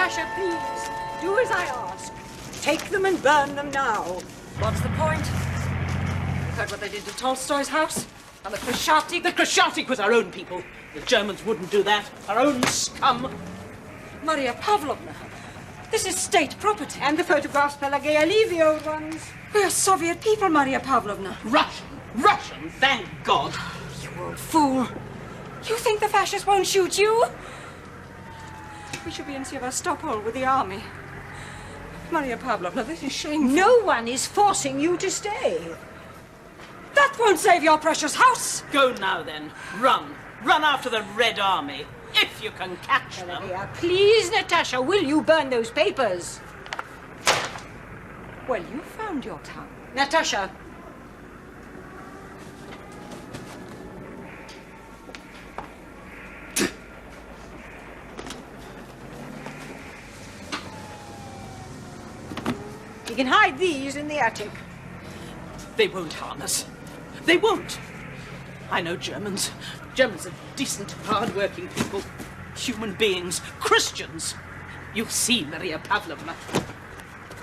Natasha, please. Do as I ask. Take them and burn them now. What's the point? You heard what they did to Tolstoy's house? And the Krashatik? The Krashatik was our own people. The Germans wouldn't do that. Our own scum. Maria Pavlovna, this is state property. And the photographs, Pelageya, leave the old ones. We're Soviet people, Maria Pavlovna. Russian, thank God. You old fool. You think the fascists won't shoot you? We should be in Sevastopol with the army. Maria Pavlovna, this is shameful. No one is forcing you to stay. That won't save your precious house. Go now, then. Run. Run after the Red Army. If you can catch them. Please, Natasha, will you burn those papers? Well, you found your tongue. Natasha. You can hide these in the attic. They won't harm us. They won't. I know Germans. Germans are decent, hard-working people. Human beings. Christians. You'll see, Maria Pavlovna.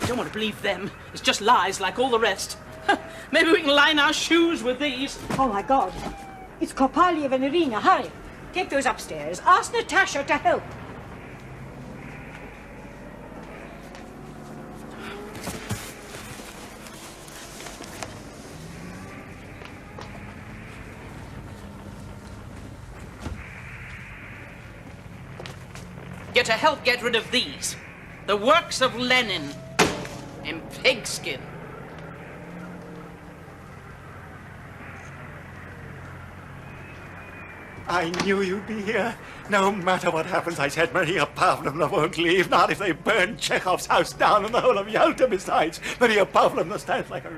You don't want to believe them. It's just lies like all the rest. Maybe we can line our shoes with these. Oh, my God. It's Kopaliev and Irina. Hurry. Take those upstairs. Ask Natasha to help. Get to help get rid of these. The works of Lenin. In pigskin. I knew you'd be here. No matter what happens, I said Maria Pavlovna won't leave, not if they burn Chekhov's house down and the whole of Yalta besides. Maria Pavlovna stands like a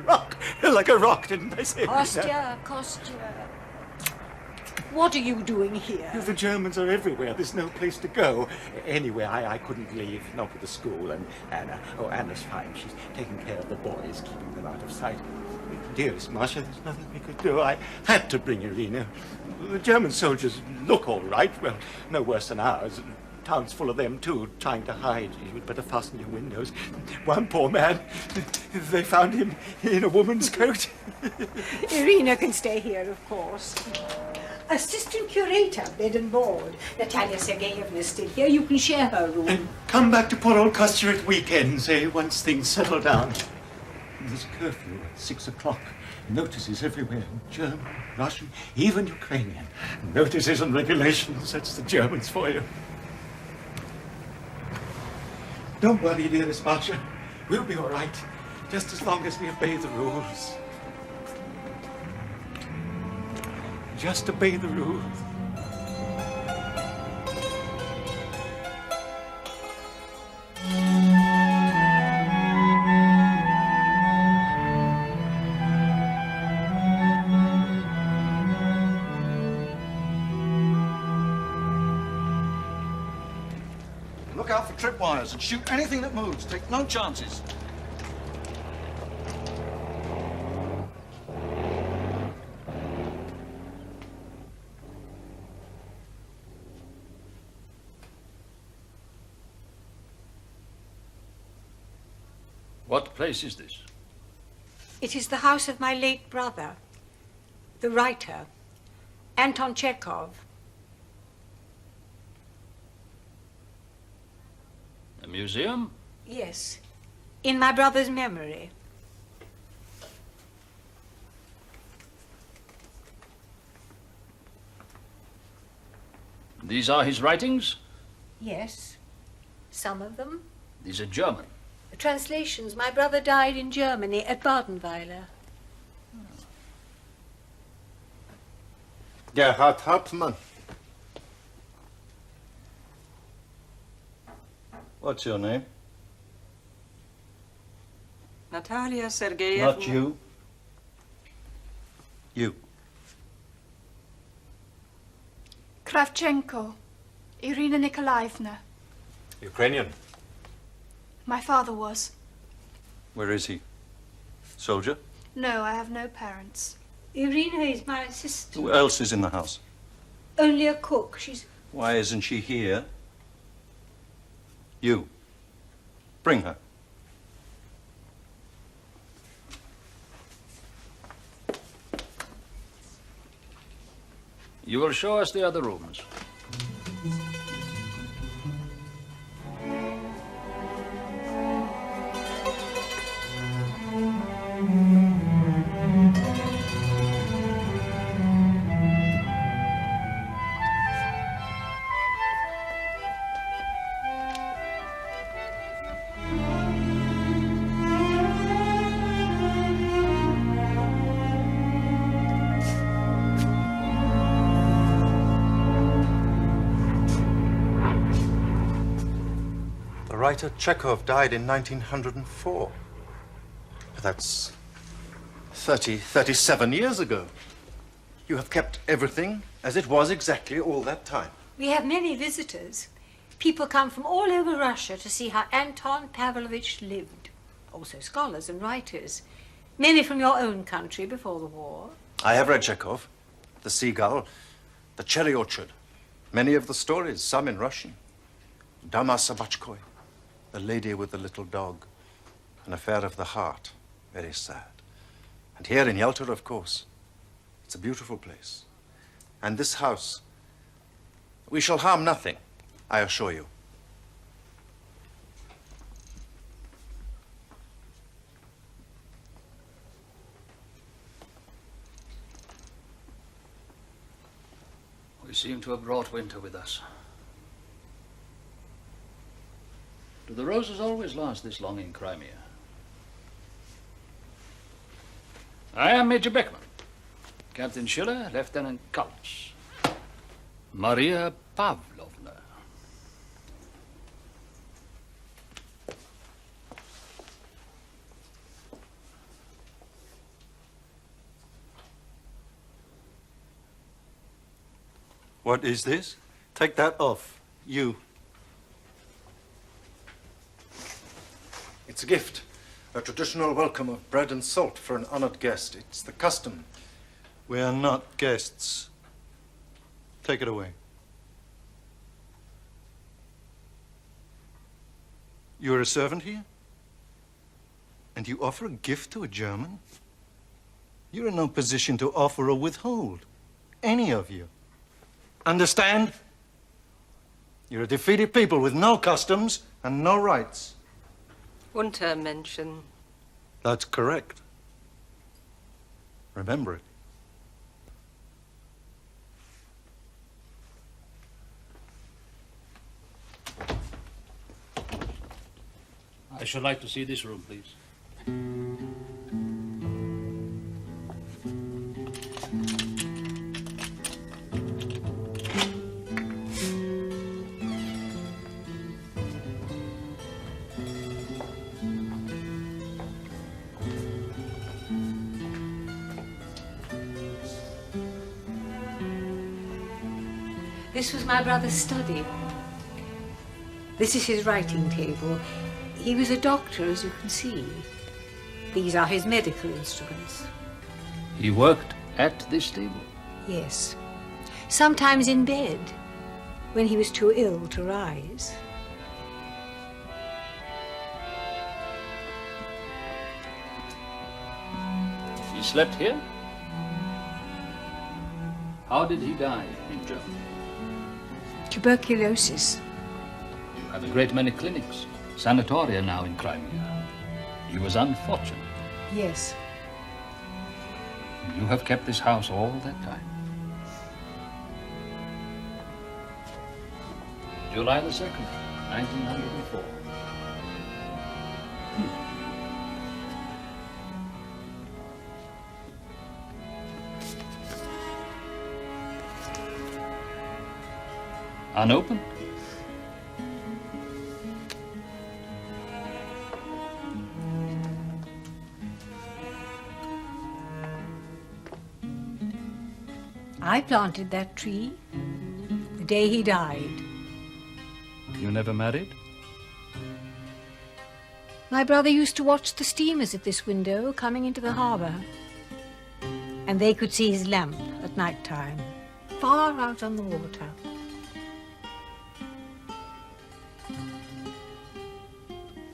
rock, didn't I say? Kostya. What are you doing here? The Germans are everywhere. There's no place to go. Anyway, I couldn't leave, not with the school. And Anna, Anna's fine. She's taking care of the boys, keeping them out of sight. Dearest Masha, there's nothing we could do. I had to bring Irina. The German soldiers look all right. Well, no worse than ours. Town's full of them, too, trying to hide. You'd better fasten your windows. One poor man, they found him in a woman's coat. Irina can stay here, of course. Assistant curator, bed and board. Natalia Sergeyevna's still here. You can share her room. And come back to poor old Cotter at weekends, once things settle down. There's a curfew at 6 o'clock. Notices everywhere. German, Russian, even Ukrainian. Notices and regulations. That's the Germans for you. Don't worry, dearest Masha. We'll be all right. Just as long as we obey the rules. Just obey the rules. Look out for tripwires and shoot anything that moves. Take no chances. What place is this? It is the house of my late brother, the writer, Anton Chekhov. A museum? Yes, in my brother's memory. These are his writings? Yes, some of them. These are German. The translations. My brother died in Germany at Badenweiler. Gerhard Hauptmann. What's your name? Natalia Sergeyevna. Not you. You. Kravchenko, Irina Nikolaevna. Ukrainian. My father was. Where is he? Soldier? No, I have no parents. Irina is my assistant. Who else is in the house? Only a cook. She's... Why isn't she here? You. Bring her. You will show us the other rooms. The writer Chekhov died in 1904. That's 37 years ago. You have kept everything as it was exactly all that time. We have many visitors. People come from all over Russia to see how Anton Pavlovich lived. Also scholars and writers. Many from your own country before the war. I have read Chekhov, The Seagull, The Cherry Orchard, many of the stories, some in Russian. Dama Sabachkoy, The Lady with the Little Dog, An Affair of the Heart, very sad. And here in Yalta, of course. It's a beautiful place. And this house, we shall harm nothing, I assure you. We seem to have brought winter with us. Do the roses always last this long in Crimea? I am Major Beckman. Captain Schiller, Lieutenant Kulch. Maria Pavlovna. What is this? Take that off. You. It's a gift. A traditional welcome of bread and salt for an honored guest. It's the custom. We are not guests. Take it away. You're a servant here? And you offer a gift to a German? You're in no position to offer or withhold. Any of you. Understand? You're a defeated people with no customs and no rights. Untermenschen. That's correct. Remember it. I should like to see this room, please. This was my brother's study. This is his writing table. He was a doctor, as you can see. These are his medical instruments. He worked at this table? Yes. Sometimes in bed, when he was too ill to rise. He slept here? How did he die in Germany? Tuberculosis. You have a great many clinics, sanatoria now in Crimea. He was unfortunate. Yes. You have kept this house all that time. July the 2nd, 1904. Unopened? I planted that tree the day he died. You never married? My brother used to watch the steamers at this window coming into the harbour. And they could see his lamp at night time, far out on the water.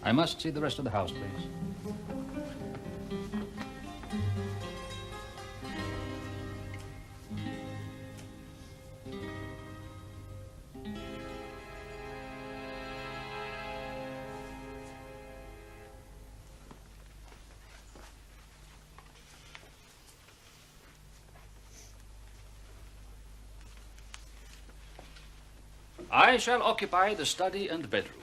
I must see the rest of the house, please. I shall occupy the study and bedroom.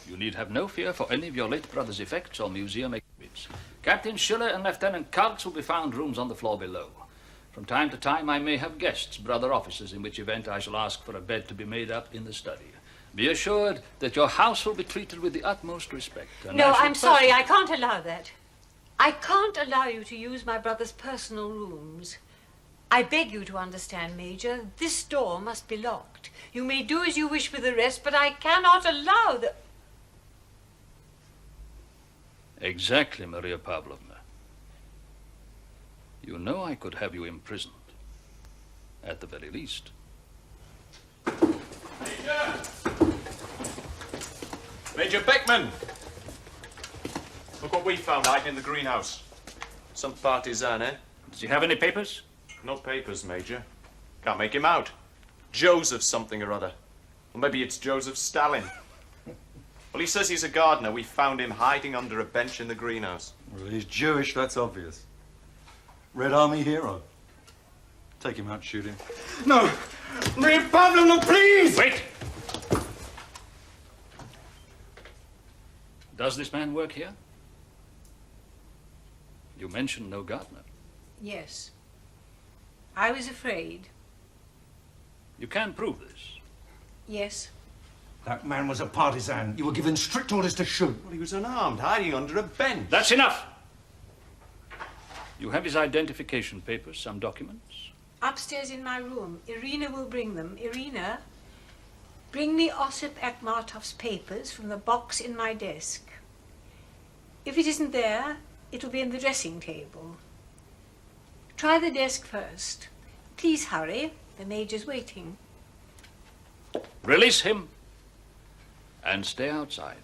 You need have no fear for any of your late brother's effects or museum exhibits. Captain Schiller and Lieutenant Kaltz will be found rooms on the floor below. From time to time, I may have guests, brother officers, in which event I shall ask for a bed to be made up in the study. Be assured that your house will be treated with the utmost respect. No, I'm sorry, I can't allow that. I can't allow you to use my brother's personal rooms. I beg you to understand, Major, this door must be locked. You may do as you wish with the rest, but I cannot allow the... Exactly, Maria Pavlovna. You know I could have you imprisoned, at the very least. Major Beckman! Look what we found hiding in the greenhouse. Some partisan, eh? Does he have any papers? No papers, Major. Can't make him out. Joseph something or other. Or maybe it's Joseph Stalin. Well, he says he's a gardener. We found him hiding under a bench in the greenhouse. Well, he's Jewish, that's obvious. Red Army hero. Take him out, shoot him. No! Maria Pavlovna, please! Wait! Does this man work here? You mentioned no gardener. Yes. I was afraid. You can prove this. Yes. That man was a partisan. You were given strict orders to shoot. Well, he was unarmed, hiding under a bench. That's enough! You have his identification papers, some documents? Upstairs in my room. Irina will bring them. Irina, bring me Osip Akhmatov's papers from the box in my desk. If it isn't there, it'll be in the dressing table. Try the desk first. Please hurry. The Major's waiting. Release him and stay outside.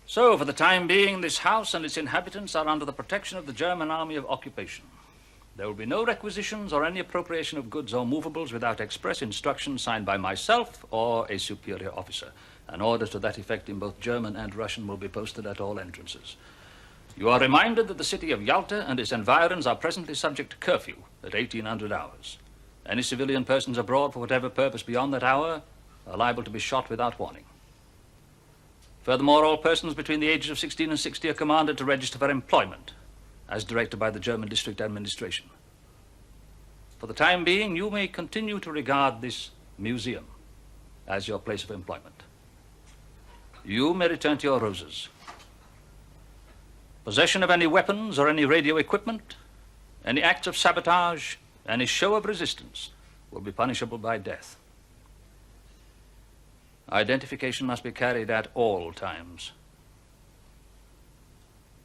So, for the time being, this house and its inhabitants are under the protection of the German Army of Occupation. There will be no requisitions or any appropriation of goods or movables without express instructions signed by myself or a superior officer. An order to that effect in both German and Russian will be posted at all entrances. You are reminded that the city of Yalta and its environs are presently subject to curfew at 1800 hours. Any civilian persons abroad for whatever purpose beyond that hour are liable to be shot without warning. Furthermore, all persons between the ages of 16 and 60 are commanded to register for employment, as directed by the German district administration. For the time being, you may continue to regard this museum as your place of employment. You may return to your roses. Possession of any weapons or any radio equipment, any acts of sabotage, any show of resistance will be punishable by death. Identification must be carried at all times.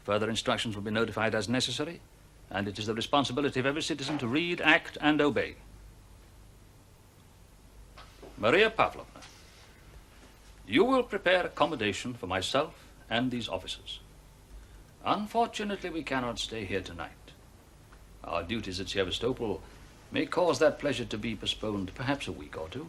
Further instructions will be notified as necessary, and it is the responsibility of every citizen to read, act, and obey. Maria Pavlovna, you will prepare accommodation for myself and these officers. Unfortunately, we cannot stay here tonight. Our duties at Sevastopol may cause that pleasure to be postponed perhaps a week or two.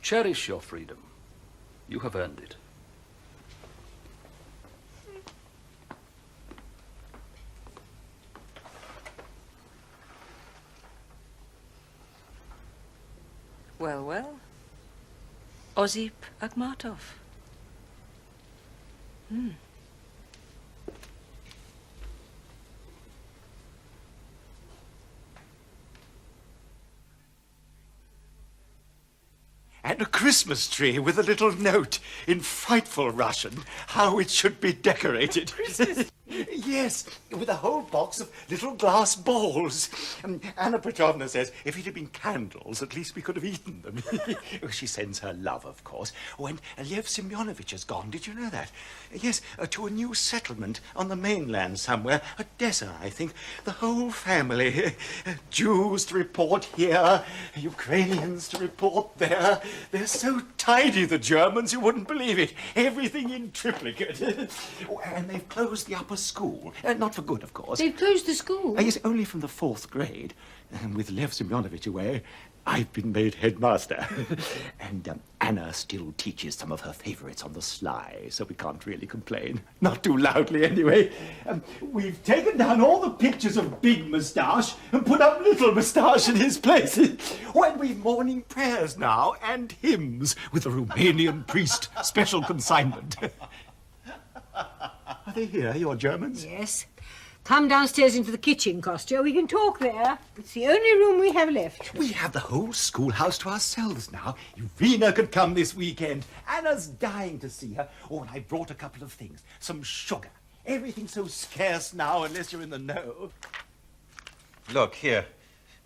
Cherish your freedom. You have earned it. Well, well. Osip Akhmatov. and a Christmas tree with a little note in frightful Russian how it should be decorated. Yes, with a whole box of little glass balls. Anna Petrovna says if it had been candles, at least we could have eaten them. She sends her love, of course. Oh, and Lev Semyonovich has gone. Did you know that? Yes, to a new settlement on the mainland somewhere. Odessa, I think. The whole family. Jews to report here, Ukrainians to report there. They're so tidy, the Germans, you wouldn't believe it. Everything in triplicate. Oh, and they've closed the upper school. Not for good, of course. They've closed the school? Yes, only from the 4th grade. And with Lev Semyonovich away, I've been made headmaster. And Anna still teaches some of her favourites on the sly, so we can't really complain. Not too loudly, anyway. We've taken down all the pictures of Big Moustache and put up Little Moustache in his place. Oh, and we've morning prayers now and hymns with a Romanian priest, special consignment. Are they here, your Germans? Yes. Come downstairs into the kitchen, Kostya. We can talk there. It's the only room we have left. We have the whole schoolhouse to ourselves now. Irina could come this weekend. Anna's dying to see her. Oh, and I brought a couple of things. Some sugar. Everything's so scarce now unless you're in the know. Look, here.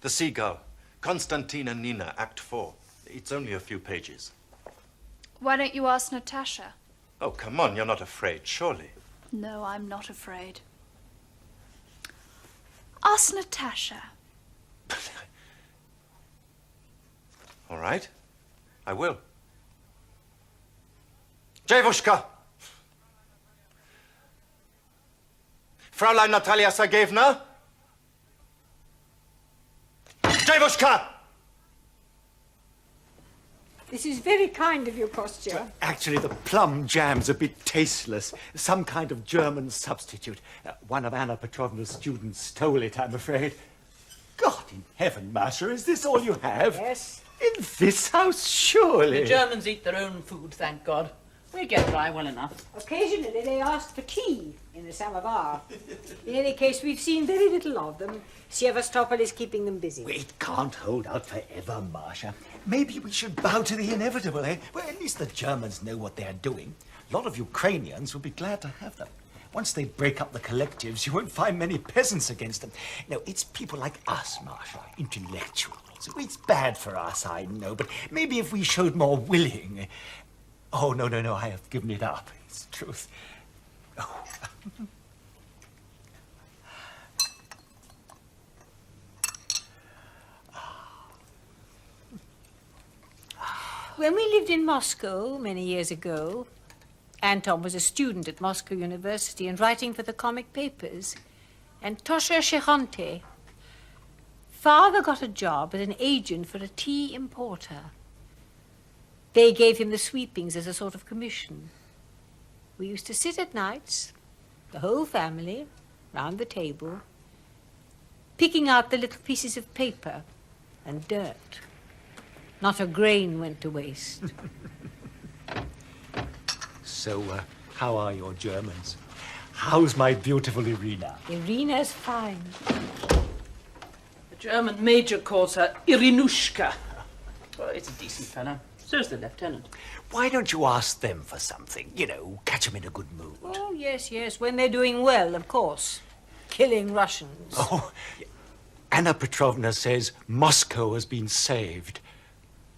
The Seagull. Konstantin and Nina, Act 4. It's only a few pages. Why don't you ask Natasha? Oh, come on, you're not afraid, surely. No, I'm not afraid. Ask Natasha. All right, I will. Dzievushka! Fraulein Natalia Sergeyevna? Dzievushka! This is very kind of you, Kostya. Actually, the plum jam's a bit tasteless. Some kind of German substitute. One of Anna Petrovna's students stole it, I'm afraid. God in heaven, Masha, is this all you have? Yes. In this house, surely. The Germans eat their own food, thank God. We get by well enough. Occasionally they ask for tea in the samovar. In any case, we've seen very little of them. Sevastopol is keeping them busy. It can't hold out forever, Masha. Maybe we should bow to the inevitable, eh? Well, at least the Germans know what they're doing. A lot of Ukrainians will be glad to have them. Once they break up the collectives, you won't find many peasants against them. No, it's people like us, Masha, intellectuals. It's bad for us, I know, but maybe if we showed more willing... Oh, no, I have given it up. It's the truth. Oh. When we lived in Moscow many years ago, Anton was a student at Moscow University and writing for the comic papers. And Tosha Shechonte, father got a job as an agent for a tea importer. They gave him the sweepings as a sort of commission. We used to sit at nights, the whole family, round the table, picking out the little pieces of paper and dirt. Not a grain went to waste. So, how are your Germans? How's my beautiful Irina? Irina's fine. The German major calls her Irinushka. Well, it's a decent fellow. So's the lieutenant. Why don't you ask them for something? You know, catch them in a good mood. Oh, yes, when they're doing well, of course. Killing Russians. Oh, Anna Petrovna says Moscow has been saved.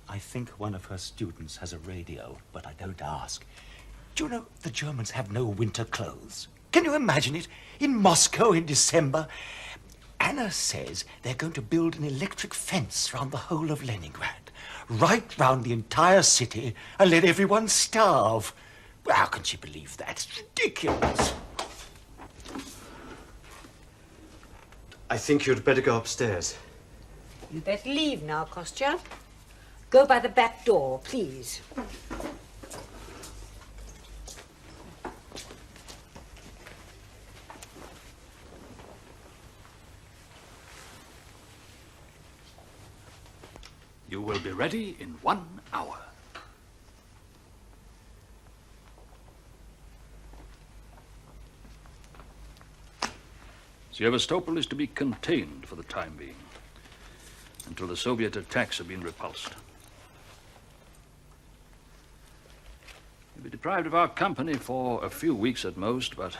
I think one of her students has a radio, but I don't ask. Do you know the Germans have no winter clothes? Can you imagine it? In Moscow in December. Anna says they're going to build an electric fence round the whole of Leningrad, right round the entire city, and let everyone starve. Well, how can she believe that? It's ridiculous. I think you'd better go upstairs. You better leave now, Kostya. Go by the back door, please. You will be ready in 1 hour. Sevastopol is to be contained for the time being, until the Soviet attacks have been repulsed. You'll be deprived of our company for a few weeks at most, but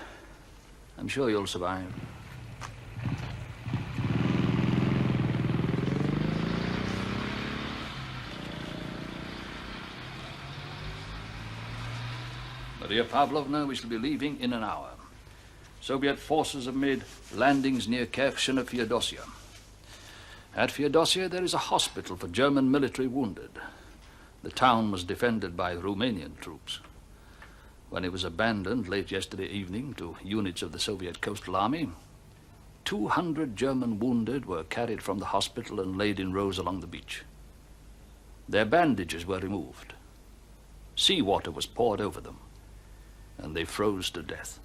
I'm sure you'll survive. Maria Pavlovna, we shall be leaving in an hour. Soviet forces have made landings near Kherson and Feodosia. At Feodosia, there is a hospital for German military wounded. The town was defended by Romanian troops. When it was abandoned late yesterday evening to units of the Soviet Coastal Army, 200 German wounded were carried from the hospital and laid in rows along the beach. Their bandages were removed. Seawater was poured over them, and they froze to death.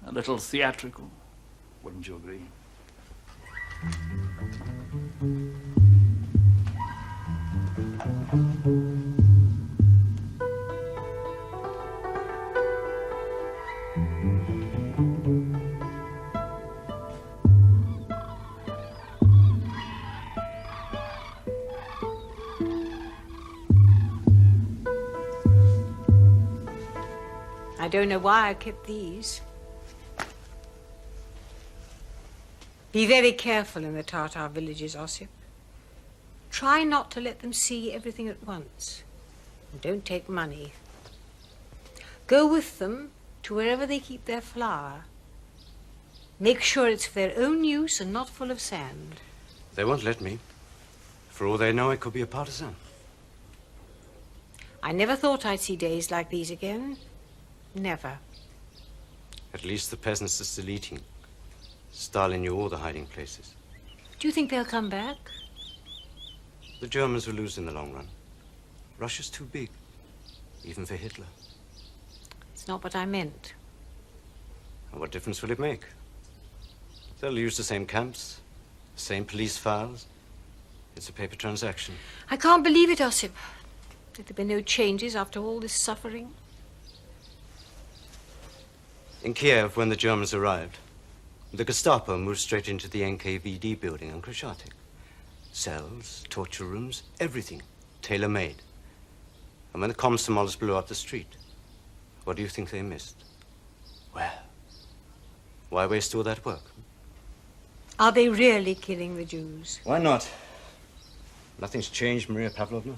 A little theatrical, wouldn't you agree? I don't know why I kept these. Be very careful in the Tatar villages, Ossip. Try not to let them see everything at once. And don't take money. Go with them to wherever they keep their flour. Make sure it's for their own use and not full of sand. They won't let me. For all they know, I could be a partisan. I never thought I'd see days like these again. Never. At least the peasants are still eating. Stalin knew all the hiding places. Do you think they'll come back? The Germans will lose in the long run. Russia's too big, even for Hitler. It's not what I meant. And what difference will it make? They'll use the same camps, the same police files. It's a paper transaction. I can't believe it, Ossip. That there be no changes after all this suffering. In Kiev, when the Germans arrived, the Gestapo moved straight into the NKVD building on Krashatik. Cells, torture rooms, everything, tailor-made. And when the Komsomols blew up the street, what do you think they missed? Well, why waste all that work? Are they really killing the Jews? Why not? Nothing's changed, Maria Pavlovna.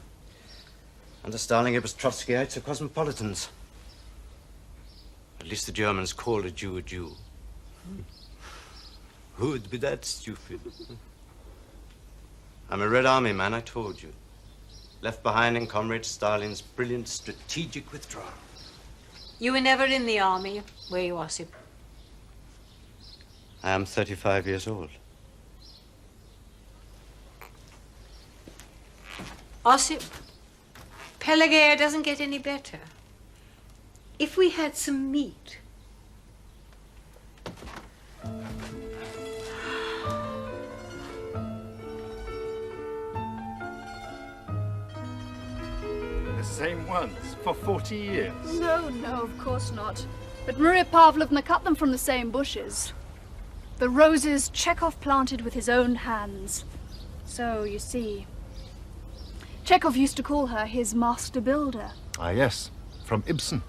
Under Stalin, it was Trotskyites or cosmopolitans. At least the Germans called a Jew a Jew. Who would be that stupid? I'm a Red Army man, I told you. Left behind in Comrade Stalin's brilliant strategic withdrawal. You were never in the army, were you, Ossip? I am 35 years old. Ossip, Pelageya doesn't get any better. If we had some meat. The same ones for 40 years. No, of course not. But Maria Pavlovna cut them from the same bushes. The roses Chekhov planted with his own hands. So, you see, Chekhov used to call her his master builder. Ah, yes, from Ibsen.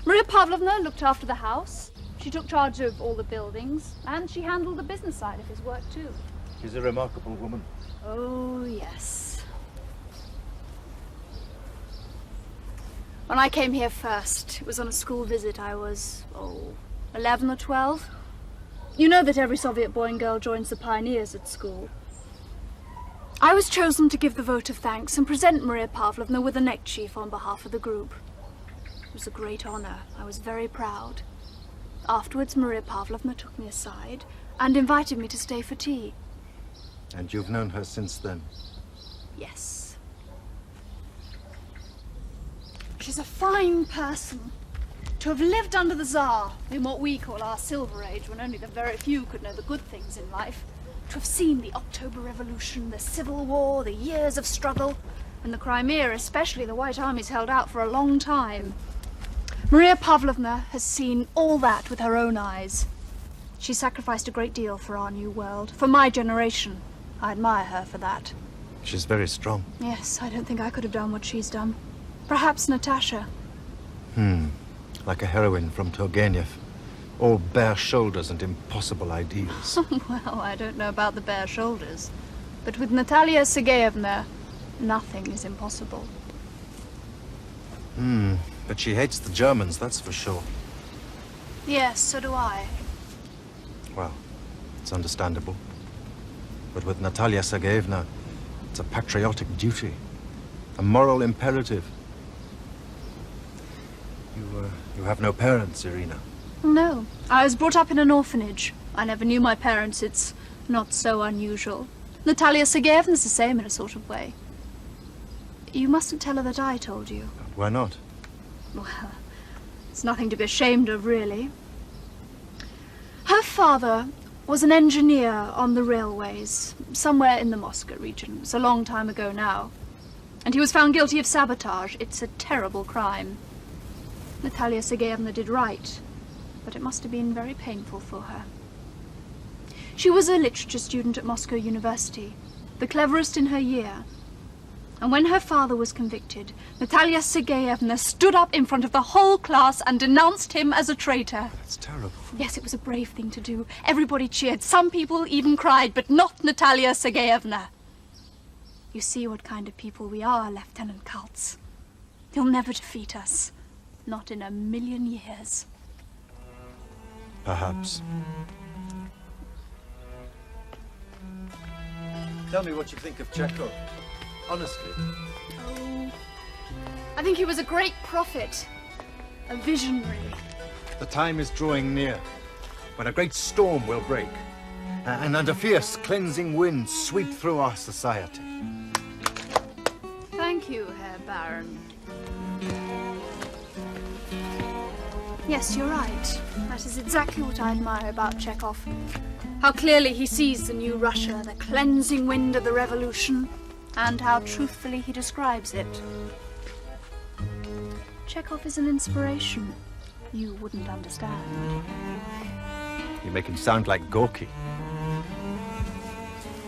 Maria Pavlovna looked after the house. She took charge of all the buildings, and she handled the business side of his work too. She's a remarkable woman. Oh, yes. When I came here first, it was on a school visit. I was, 11 or 12. You know that every Soviet boy and girl joins the pioneers at school. I was chosen to give the vote of thanks and present Maria Pavlovna with a neckerchief on behalf of the group. It was a great honor. I was very proud. Afterwards, Maria Pavlovna took me aside and invited me to stay for tea. And you've known her since then? Yes. She's a fine person. To have lived under the Tsar, in what we call our Silver Age, when only the very few could know the good things in life. To have seen the October Revolution, the Civil War, the years of struggle, and the Crimea, especially, the White Army's held out for a long time. Maria Pavlovna has seen all that with her own eyes. She sacrificed a great deal for our new world, for my generation. I admire her for that. She's very strong. Yes, I don't think I could have done what she's done. Perhaps Natasha. Like a heroine from Turgenev. All bare shoulders and impossible ideals. Well, I don't know about the bare shoulders. But with Natalia Sergeyevna, nothing is impossible. But she hates the Germans, that's for sure. Yes, so do I. Well, it's understandable. But with Natalia Sergeyevna, it's a patriotic duty. A moral imperative. You have no parents, Irina? No, I was brought up in an orphanage. I never knew my parents. It's not so unusual. Natalia Sergeyevna's the same in a sort of way. You mustn't tell her that I told you. Why not? Well, it's nothing to be ashamed of, really. Her father was an engineer on the railways, somewhere in the Moscow region. It's a long time ago now. And he was found guilty of sabotage. It's a terrible crime. Natalia Sergeyevna did right, but it must have been very painful for her. She was a literature student at Moscow University, the cleverest in her year. And when her father was convicted, Natalia Sergeyevna stood up in front of the whole class and denounced him as a traitor. That's terrible. Yes, it was a brave thing to do. Everybody cheered. Some people even cried, but not Natalia Sergeyevna. You see what kind of people we are, Lieutenant Kaltz. You'll never defeat us. Not in a million years. Perhaps. Tell me what you think of Chekhov. Honestly. Oh, I think he was a great prophet. A visionary. The time is drawing near when a great storm will break and a fierce cleansing wind sweep through our society. Thank you, Herr Baron. Yes, you're right. That is exactly what I admire about Chekhov. How clearly he sees the new Russia, the cleansing wind of the revolution, and how truthfully he describes it. Chekhov is an inspiration. You wouldn't understand. You make him sound like Gorky.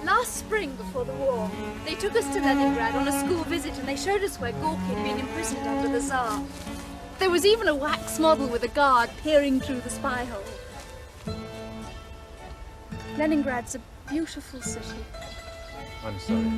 Last spring, before the war, they took us to Leningrad on a school visit and they showed us where Gorky had been imprisoned under the Tsar. There was even a wax model with a guard peering through the spy hole. Leningrad's a beautiful city. I'm sorry.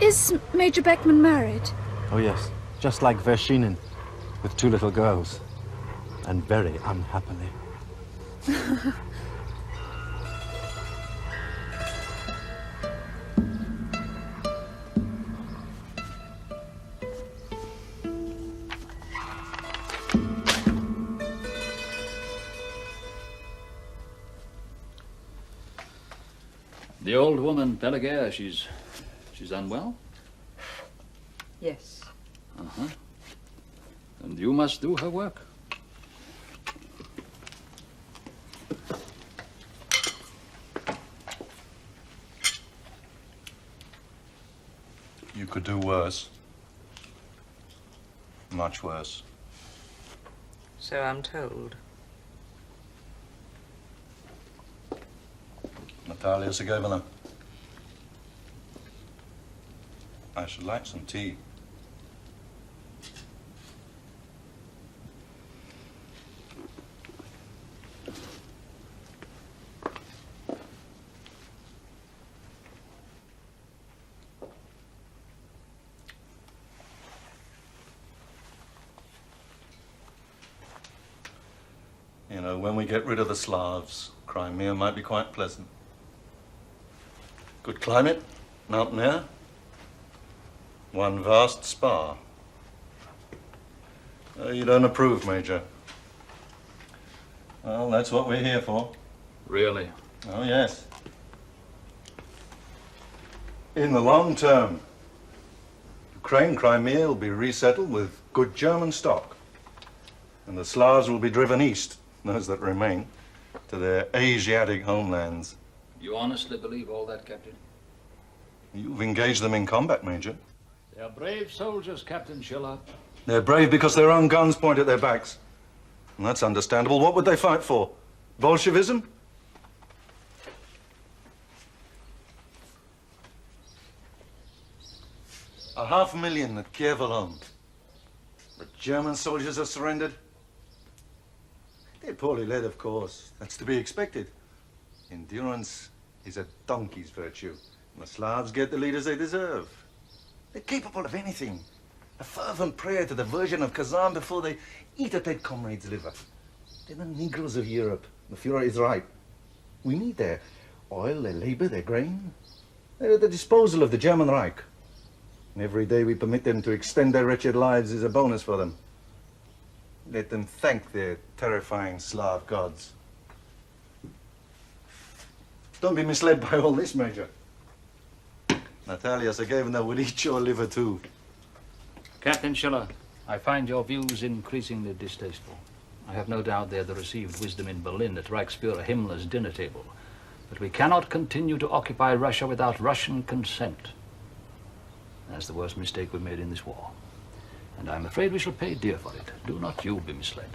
Is Major Beckman married? Oh, yes. Just like Vershinin, with 2 little girls. And very unhappily. The old woman, Pelagia, she's unwell? Yes. Uh-huh. And you must do her work. You could do worse. Much worse. So I'm told. Natalia Sergeyevna. I should like some tea. You know, when we get rid of the Slavs, Crimea might be quite pleasant. Good climate, mountain air, one vast spa. You don't approve, Major. Well, that's what we're here for. Really? Oh, yes. In the long term, Ukraine, Crimea will be resettled with good German stock. And the Slavs will be driven east, those that remain, to their Asiatic homelands. You honestly believe all that, Captain? You've engaged them in combat, Major. They are brave soldiers, Captain Schiller. They're brave because their own guns point at their backs. And that's understandable. What would they fight for? Bolshevism? A 500,000 at Kiev alone. The German soldiers have surrendered. They're poorly led, of course. That's to be expected. Endurance is a donkey's virtue. And the Slavs get the leaders they deserve. They're capable of anything. A fervent prayer to the Virgin of Kazan before they eat a dead comrade's liver. They're the Negroes of Europe. The Fuhrer is right. We need their oil, their labor, their grain. They're at the disposal of the German Reich. And every day we permit them to extend their wretched lives is a bonus for them. Let them thank their terrifying Slav gods. Don't be misled by all this, Major. Natalia Sergeyevna would eat your liver too. Captain Schiller, I find your views increasingly distasteful. I have no doubt they're the received wisdom in Berlin at Reichsfuhrer Himmler's dinner table. But we cannot continue to occupy Russia without Russian consent. That's the worst mistake we've made in this war. And I'm afraid we shall pay dear for it. Do not you be misled.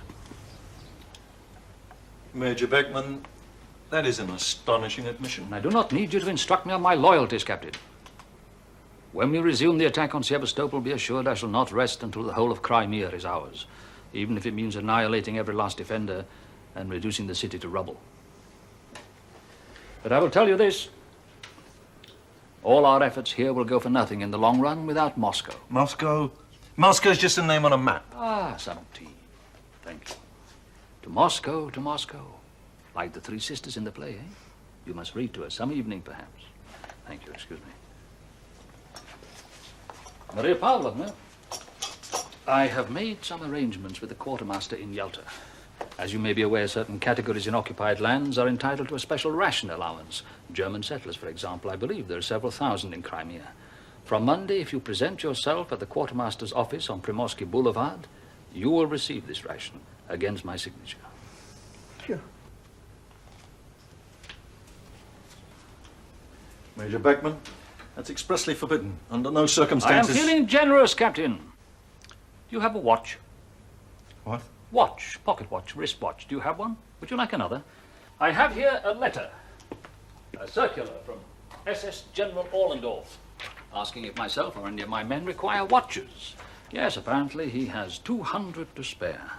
Major Beckman, that is an astonishing admission. I do not need you to instruct me on my loyalties, Captain. When we resume the attack on Sevastopol, be assured I shall not rest until the whole of Crimea is ours, even if it means annihilating every last defender and reducing the city to rubble. But I will tell you this. All our efforts here will go for nothing in the long run without Moscow. Moscow? Moscow's just a name on a map. Ah, some tea. Thank you. To Moscow, to Moscow. Like the three sisters in the play, eh? You must read to us some evening, perhaps. Thank you, excuse me. Maria Pavlovna, I have made some arrangements with the quartermaster in Yalta. As you may be aware, certain categories in occupied lands are entitled to a special ration allowance. German settlers, for example. I believe there are several thousand in Crimea. From Monday, if you present yourself at the quartermaster's office on Primorsky Boulevard, you will receive this ration against my signature. Sure. Major Beckman, that's expressly forbidden. Under no circumstances. I am feeling generous, Captain. Do you have a watch? What? Watch, pocket watch, wristwatch. Do you have one? Would you like another? I have here a letter, a circular from SS General Orlendorf, asking if myself or any of my men require watches. Yes, apparently he has 200 to spare.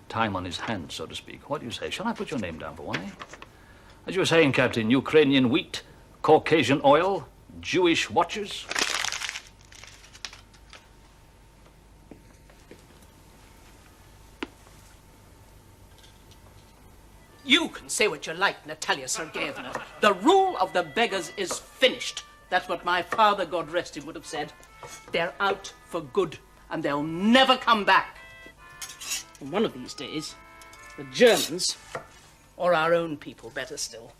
Time on his hands, so to speak. What do you say? Shall I put your name down for one, eh? As you were saying, Captain, Ukrainian wheat, Caucasian oil, Jewish watches. You can say what you like, Natalia Sergeyevna. The rule of the beggars is finished. That's what my father, God rest him, would have said. They're out for good, and they'll never come back. And one of these days, the Germans, or our own people, better still,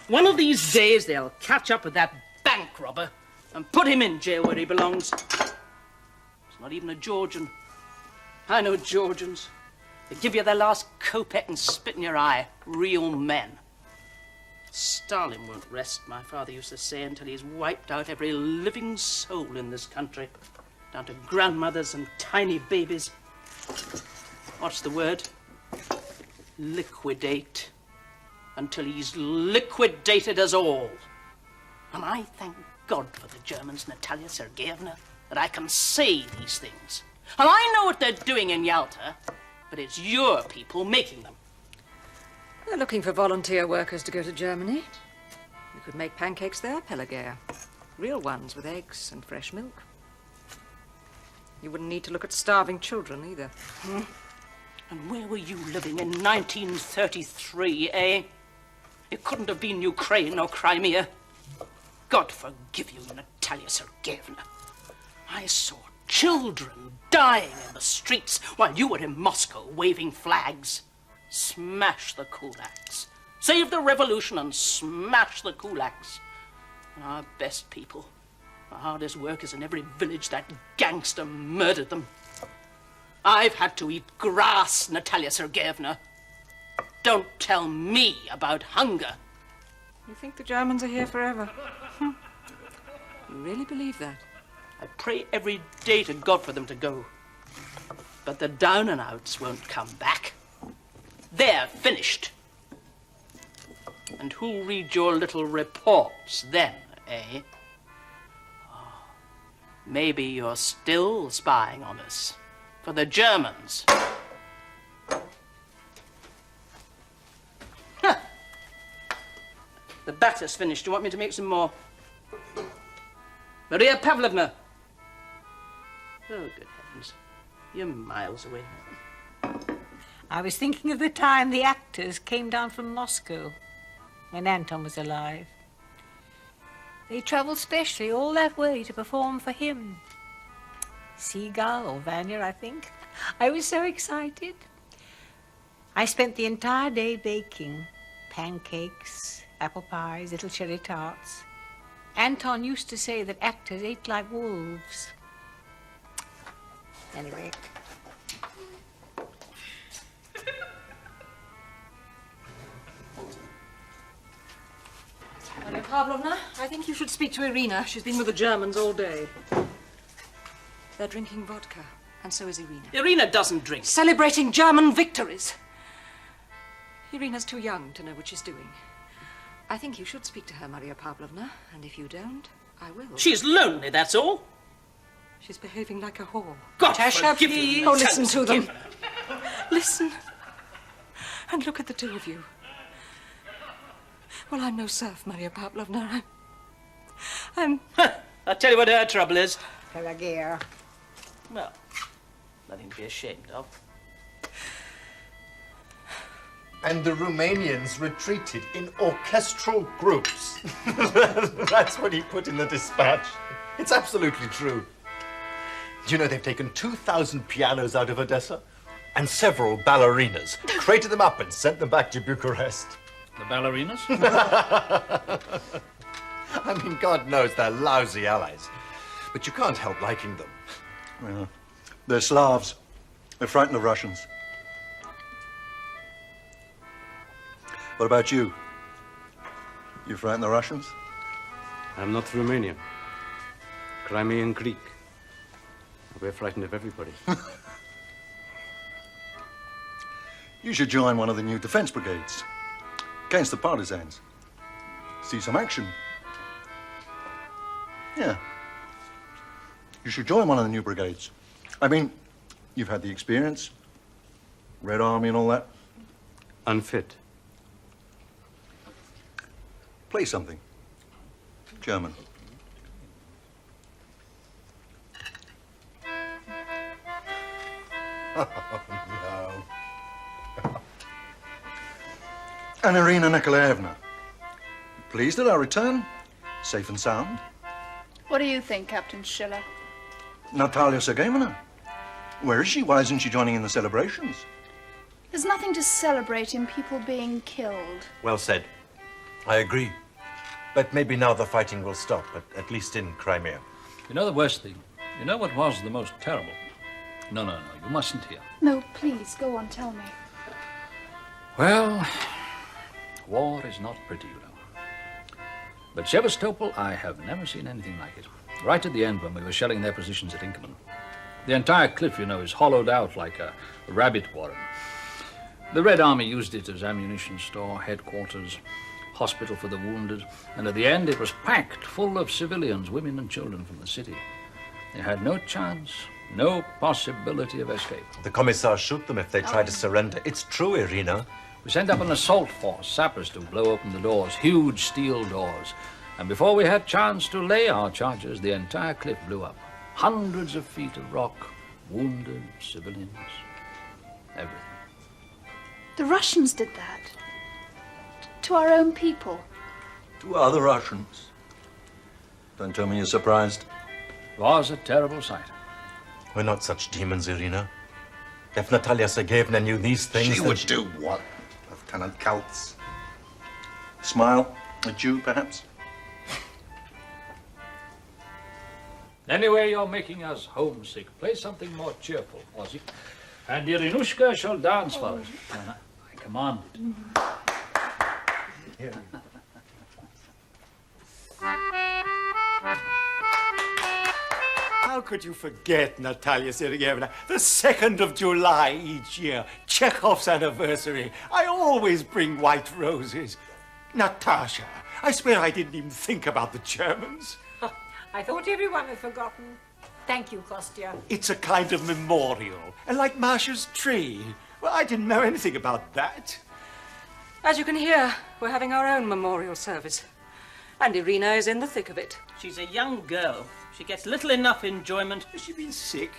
one of these days they'll catch up with that bank robber and put him in jail where he belongs. He's not even a Georgian. I know Georgians. They give you their last kopeck and spit in your eye. Real men. Stalin won't rest, my father used to say, until he's wiped out every living soul in this country, down to grandmothers and tiny babies. What's the word? Liquidate. Until he's liquidated us all. And I thank God for the Germans, Natalia Sergeyevna, that I can say these things. And I know what they're doing in Yalta, but it's your people making them. They're looking for volunteer workers to go to Germany. You could make pancakes there, Pelagia. Real ones with eggs and fresh milk. You wouldn't need to look at starving children either. And where were you living in 1933, eh? It couldn't have been Ukraine or Crimea. God forgive you, Natalia Sergeyevna. I saw children dying in the streets while you were in Moscow waving flags. Smash the kulaks. Save the revolution and smash the kulaks. Our best people, the hardest workers in every village, that gangster murdered them. I've had to eat grass, Natalia Sergeyevna. Don't tell me about hunger. You think the Germans are here forever? You really believe that? I pray every day to God for them to go. But the down-and-outs won't come back. They're finished. And who'll read your little reports then, eh? Oh, maybe you're still spying on us. For the Germans. Huh. The batter's finished. Do you want me to make some more? Maria Pavlovna! Oh, good heavens. You're miles away. I was thinking of the time the actors came down from Moscow when Anton was alive. They travelled specially all that way to perform for him. Seagull or Vanya, I think. I was so excited. I spent the entire day baking pancakes, apple pies, little cherry tarts. Anton used to say that actors ate like wolves. Anyway. Maria Pavlovna, I think you should speak to Irina. She's been with the Germans all day. They're drinking vodka, and so is Irina. Irina doesn't drink. Celebrating German victories. Irina's too young to know what she's doing. I think you should speak to her, Maria Pavlovna, and if you don't, I will. She's lonely, that's all. She's behaving like a whore. God Tasha, forgive please. me. Oh, listen to them. Listen. And look at the two of you. Well, I'm no serf, Maria Pavlovna. I'm... I'll tell you what her trouble is. Pelagia. Well, nothing to be ashamed of. And the Romanians retreated in orchestral groups. That's what he put in the dispatch. It's absolutely true. Do you know they've taken 2,000 pianos out of Odessa and several ballerinas, crated them up and sent them back to Bucharest. The ballerinas? I mean, God knows they're lousy allies, but you can't help liking them. Well, they're Slavs. They're frightened of Russians. What about you? You frighten the Russians? I'm not Romanian. Crimean Greek. We're frightened of everybody. You should join one of the new defense brigades against the partisans. See some action. Yeah. You should join one of the new brigades. I mean, you've had the experience, Red Army and all that. Unfit. Play something. German. Oh, no. And Irina Nikolaevna. Pleased at our return? Safe and sound? What do you think, Captain Schiller? Natalia Sergeyevna. Where is she? Why isn't she joining in the celebrations? There's nothing to celebrate in people being killed. Well said. I agree. But maybe now the fighting will stop, at least in Crimea. You know the worst thing? You know what was the most terrible? No, you mustn't hear. No, please, go on, tell me. Well, war is not pretty, you know. But Sevastopol, I have never seen anything like it. Right at the end when we were shelling their positions at Inkerman. The entire cliff, you know, is hollowed out like a rabbit warren. The Red Army used it as ammunition store, headquarters, hospital for the wounded, and at the end it was packed full of civilians, women and children from the city. They had no chance, no possibility of escape. The commissars shoot them if they try to surrender. It's true, Irina. We sent up an assault force, sappers, to blow open the doors, huge steel doors. And before we had chance to lay our charges, the entire cliff blew up. Hundreds of feet of rock, wounded, civilians, everything. The Russians did that. To our own people. To other Russians. Don't tell me you're surprised. It was a terrible sight. We're not such demons, Irina. If Natalia Sergeyevna knew these things, She then would do what? Lieutenant Kaltz. Smile at you, perhaps? Anyway, you're making us homesick. Play something more cheerful, Ozzy. And Irinushka shall dance for us. I command it. How could you forget, Natalia Sergeyevna? The 2nd of July each year, Chekhov's anniversary. I always bring white roses. Natasha, I swear I didn't even think about the Germans. I thought everyone had forgotten. Thank you, Kostya. It's a kind of memorial, and like Masha's tree. Well, I didn't know anything about that. As you can hear, we're having our own memorial service. And Irina is in the thick of it. She's a young girl. She gets little enough enjoyment. Has she been sick?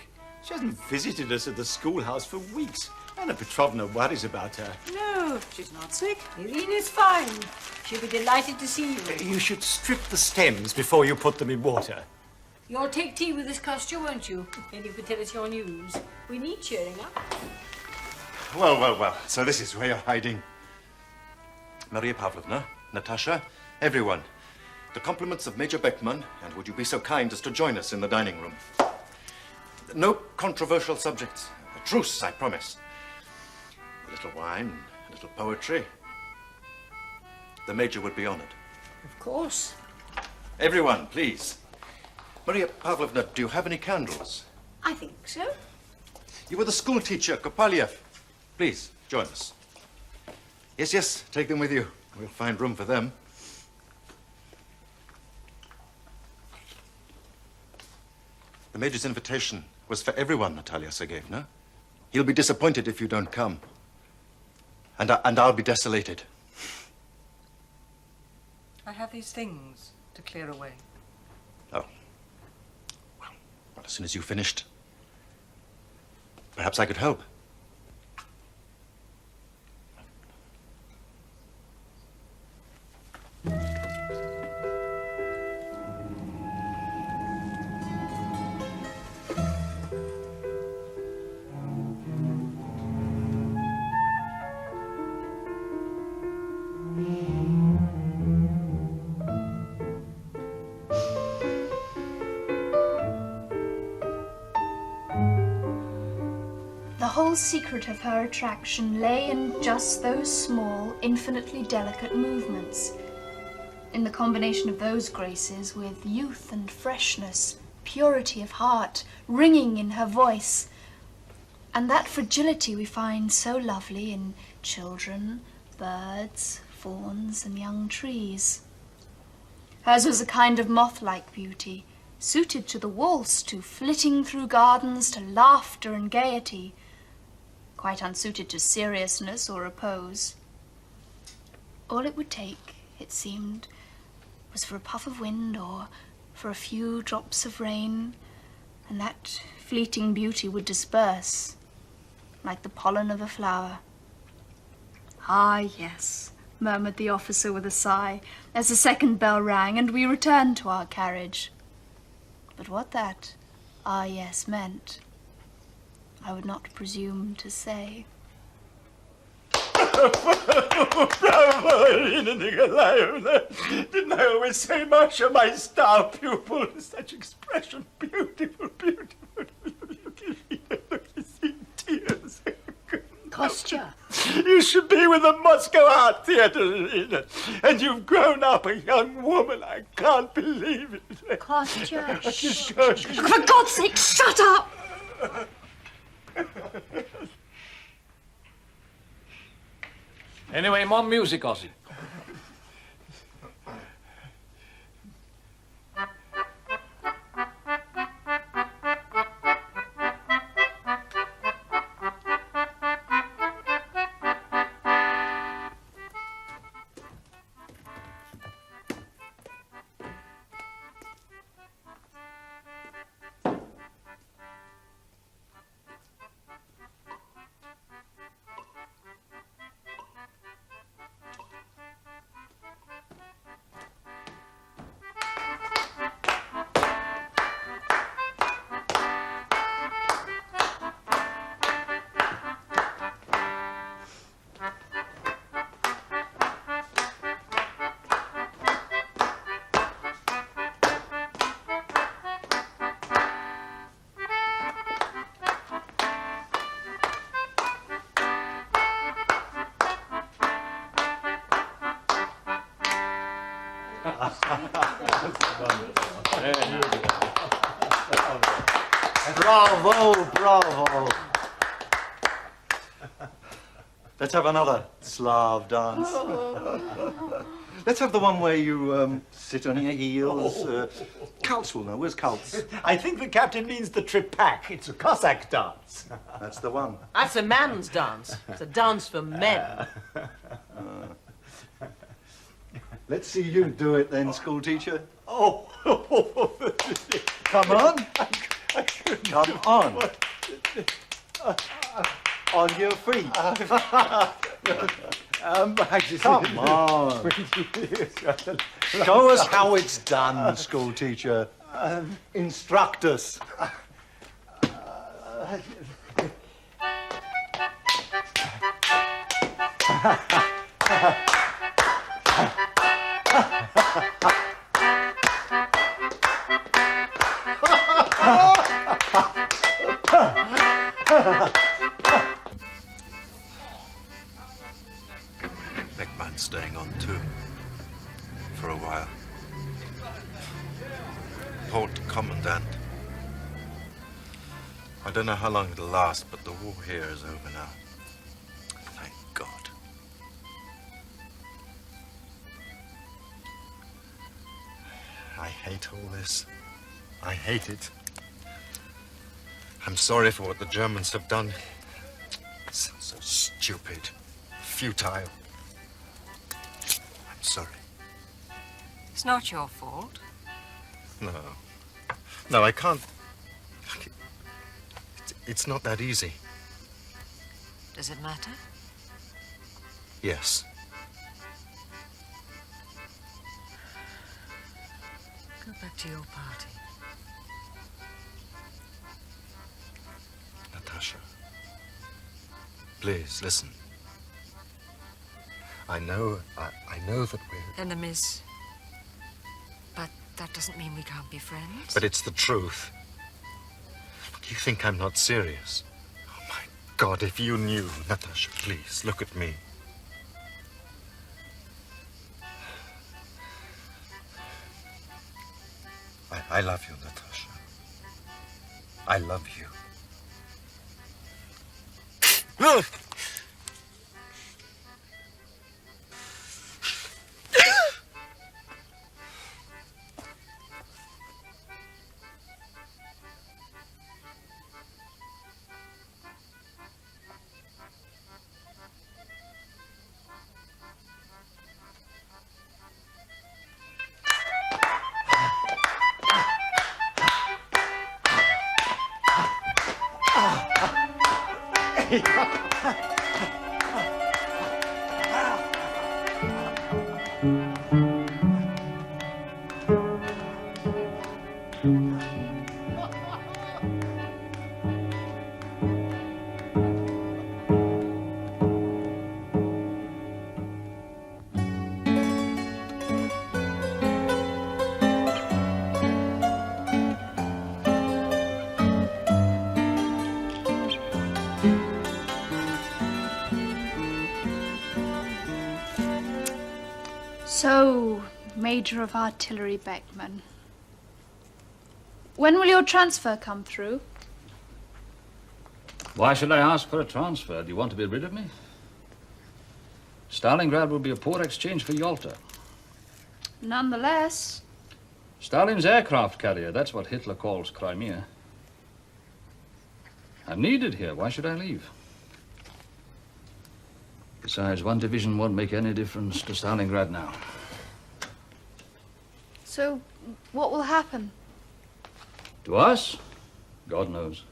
She hasn't visited us at the schoolhouse for weeks. Anna Petrovna worries about her. No, she's not sick. Irina's fine. She'll be delighted to see you. You should strip the stems before you put them in water. You'll take tea with this, Kostya, won't you? Then you can tell us your news. We need cheering up. Well. So this is where you're hiding. Maria Pavlovna, Natasha, everyone. The compliments of Major Beckman, and would you be so kind as to join us in the dining room? No controversial subjects. A truce, I promise. A little wine, a little poetry. The Major would be honored. Of course. Everyone, please. Maria Pavlovna, do you have any candles? I think so. You were the school teacher, Kopalyev. Please, join us. Yes, take them with you. We'll find room for them. The Major's invitation was for everyone, Natalia Sergeyevna. He'll be disappointed if you don't come. And I'll be desolated. I have these things to clear away. Oh. Well, as soon as you finished, perhaps I could help. The whole secret of her attraction lay in just those small, infinitely delicate movements. In the combination of those graces with youth and freshness, purity of heart, ringing in her voice, and that fragility we find so lovely in children, birds, fawns, and young trees. Hers was a kind of moth-like beauty, suited to the waltz, to flitting through gardens, to laughter and gaiety, quite unsuited to seriousness or repose. All it would take, it seemed, was for a puff of wind or for a few drops of rain, and that fleeting beauty would disperse, like the pollen of a flower. Ah, yes, murmured the officer with a sigh, as the second bell rang and we returned to our carriage. But what that "ah, yes" meant, I would not presume to say. Bravo, Irina Nikolaevna. Didn't I always say, Masha, my star pupil? Such expression. Beautiful, beautiful. Look, Irina, look, you see tears. Kostya. You should be with the Moscow Art Theatre, Irina. And you've grown up a young woman. I can't believe it. Kostya. For God's sake, shut up! Anyway, more music, Ozzy. Bravo, bravo. Let's have another Slav dance. Let's have the one where you sit on your heels. Kaltz will know. Where's Kaltz? I think the captain means the tripak. It's a Cossack dance. That's the one. That's a man's dance. It's a dance for men. Let's see you do it then, school teacher. Oh. Come on. Come on. On your feet. Come on. Show us how it's done, school teacher. Instruct us. Beckman's staying on too. For a while. Port Commandant. I don't know how long it'll last, but the war here is over now. Thank God. I hate all this. I hate it. I'm sorry for what the Germans have done. It's so stupid, futile. I'm sorry. It's not your fault. No. No, I can't. It's not that easy. Does it matter? Yes. Go back to your party. Natasha, please listen. I know that we're... Enemies. But that doesn't mean we can't be friends. But it's the truth. You think I'm not serious? Oh, my God, if you knew. Natasha, please, look at me. I love you, Natasha. I love you. So, Major of Artillery Beckman. When will your transfer come through? Why should I ask for a transfer? Do you want to be rid of me? Stalingrad will be a poor exchange for Yalta. Nonetheless. Stalin's aircraft carrier, that's what Hitler calls Crimea. I'm needed here. Why should I leave? Besides, one division won't make any difference to Stalingrad now. So, what will happen? To us? God knows.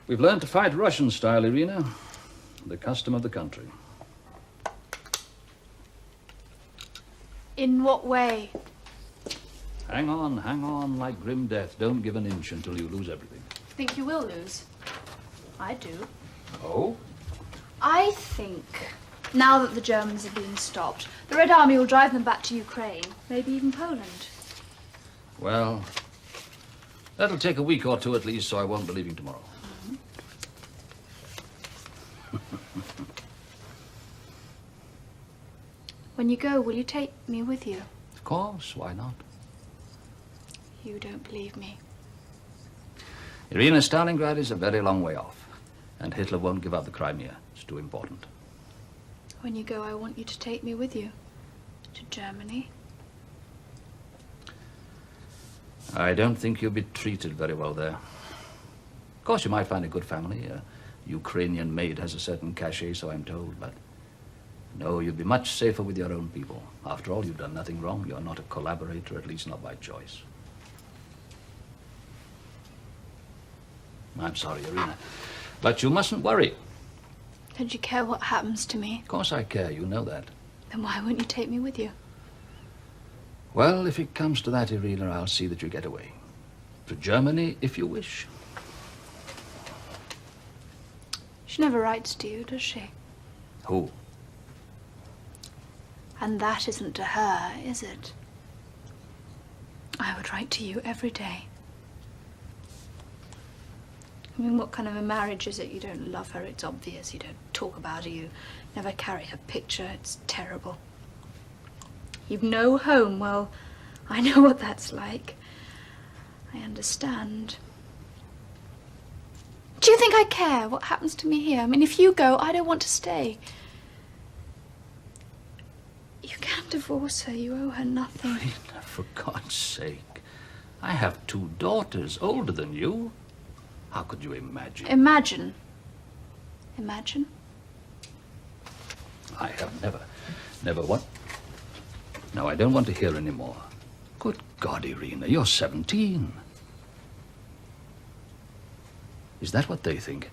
We've learned to fight Russian style, Irina. The custom of the country. In what way? Hang on like grim death. Don't give an inch until you lose everything. Think you will lose? I do. Oh? I think, now that the Germans have been stopped, the Red Army will drive them back to Ukraine, maybe even Poland. Well, that'll take a week or two at least, so I won't be leaving tomorrow. When you go, will you take me with you? Of course, why not? You don't believe me. Irina, Stalingrad is a very long way off, and Hitler won't give up the Crimea. It's too important. When you go, I want you to take me with you. To Germany. I don't think you'll be treated very well there. Of course, you might find a good family. A Ukrainian maid has a certain cachet, so I'm told, but no, you'll be much safer with your own people. After all, you've done nothing wrong. You're not a collaborator, at least not by choice. I'm sorry, Irina, but you mustn't worry. Don't you care what happens to me? Of course I care, you know that. Then why won't you take me with you? Well, if it comes to that, Irina, I'll see that you get away. To Germany, if you wish. She never writes to you, does she? Who? And that isn't to her, is it? I would write to you every day. I mean, what kind of a marriage is it? You don't love her, it's obvious. You don't talk about her, you never carry her picture. It's terrible. You've no home. Well, I know what that's like. I understand. Do you think I care what happens to me here? I mean, if you go, I don't want to stay. You can't divorce her. You owe her nothing. Irina, for God's sake. I have 2 daughters older than you. How could you imagine? Imagine. Imagine? I have never what? No, I don't want to hear any more. Good God, Irina, you're 17. Is that what they think?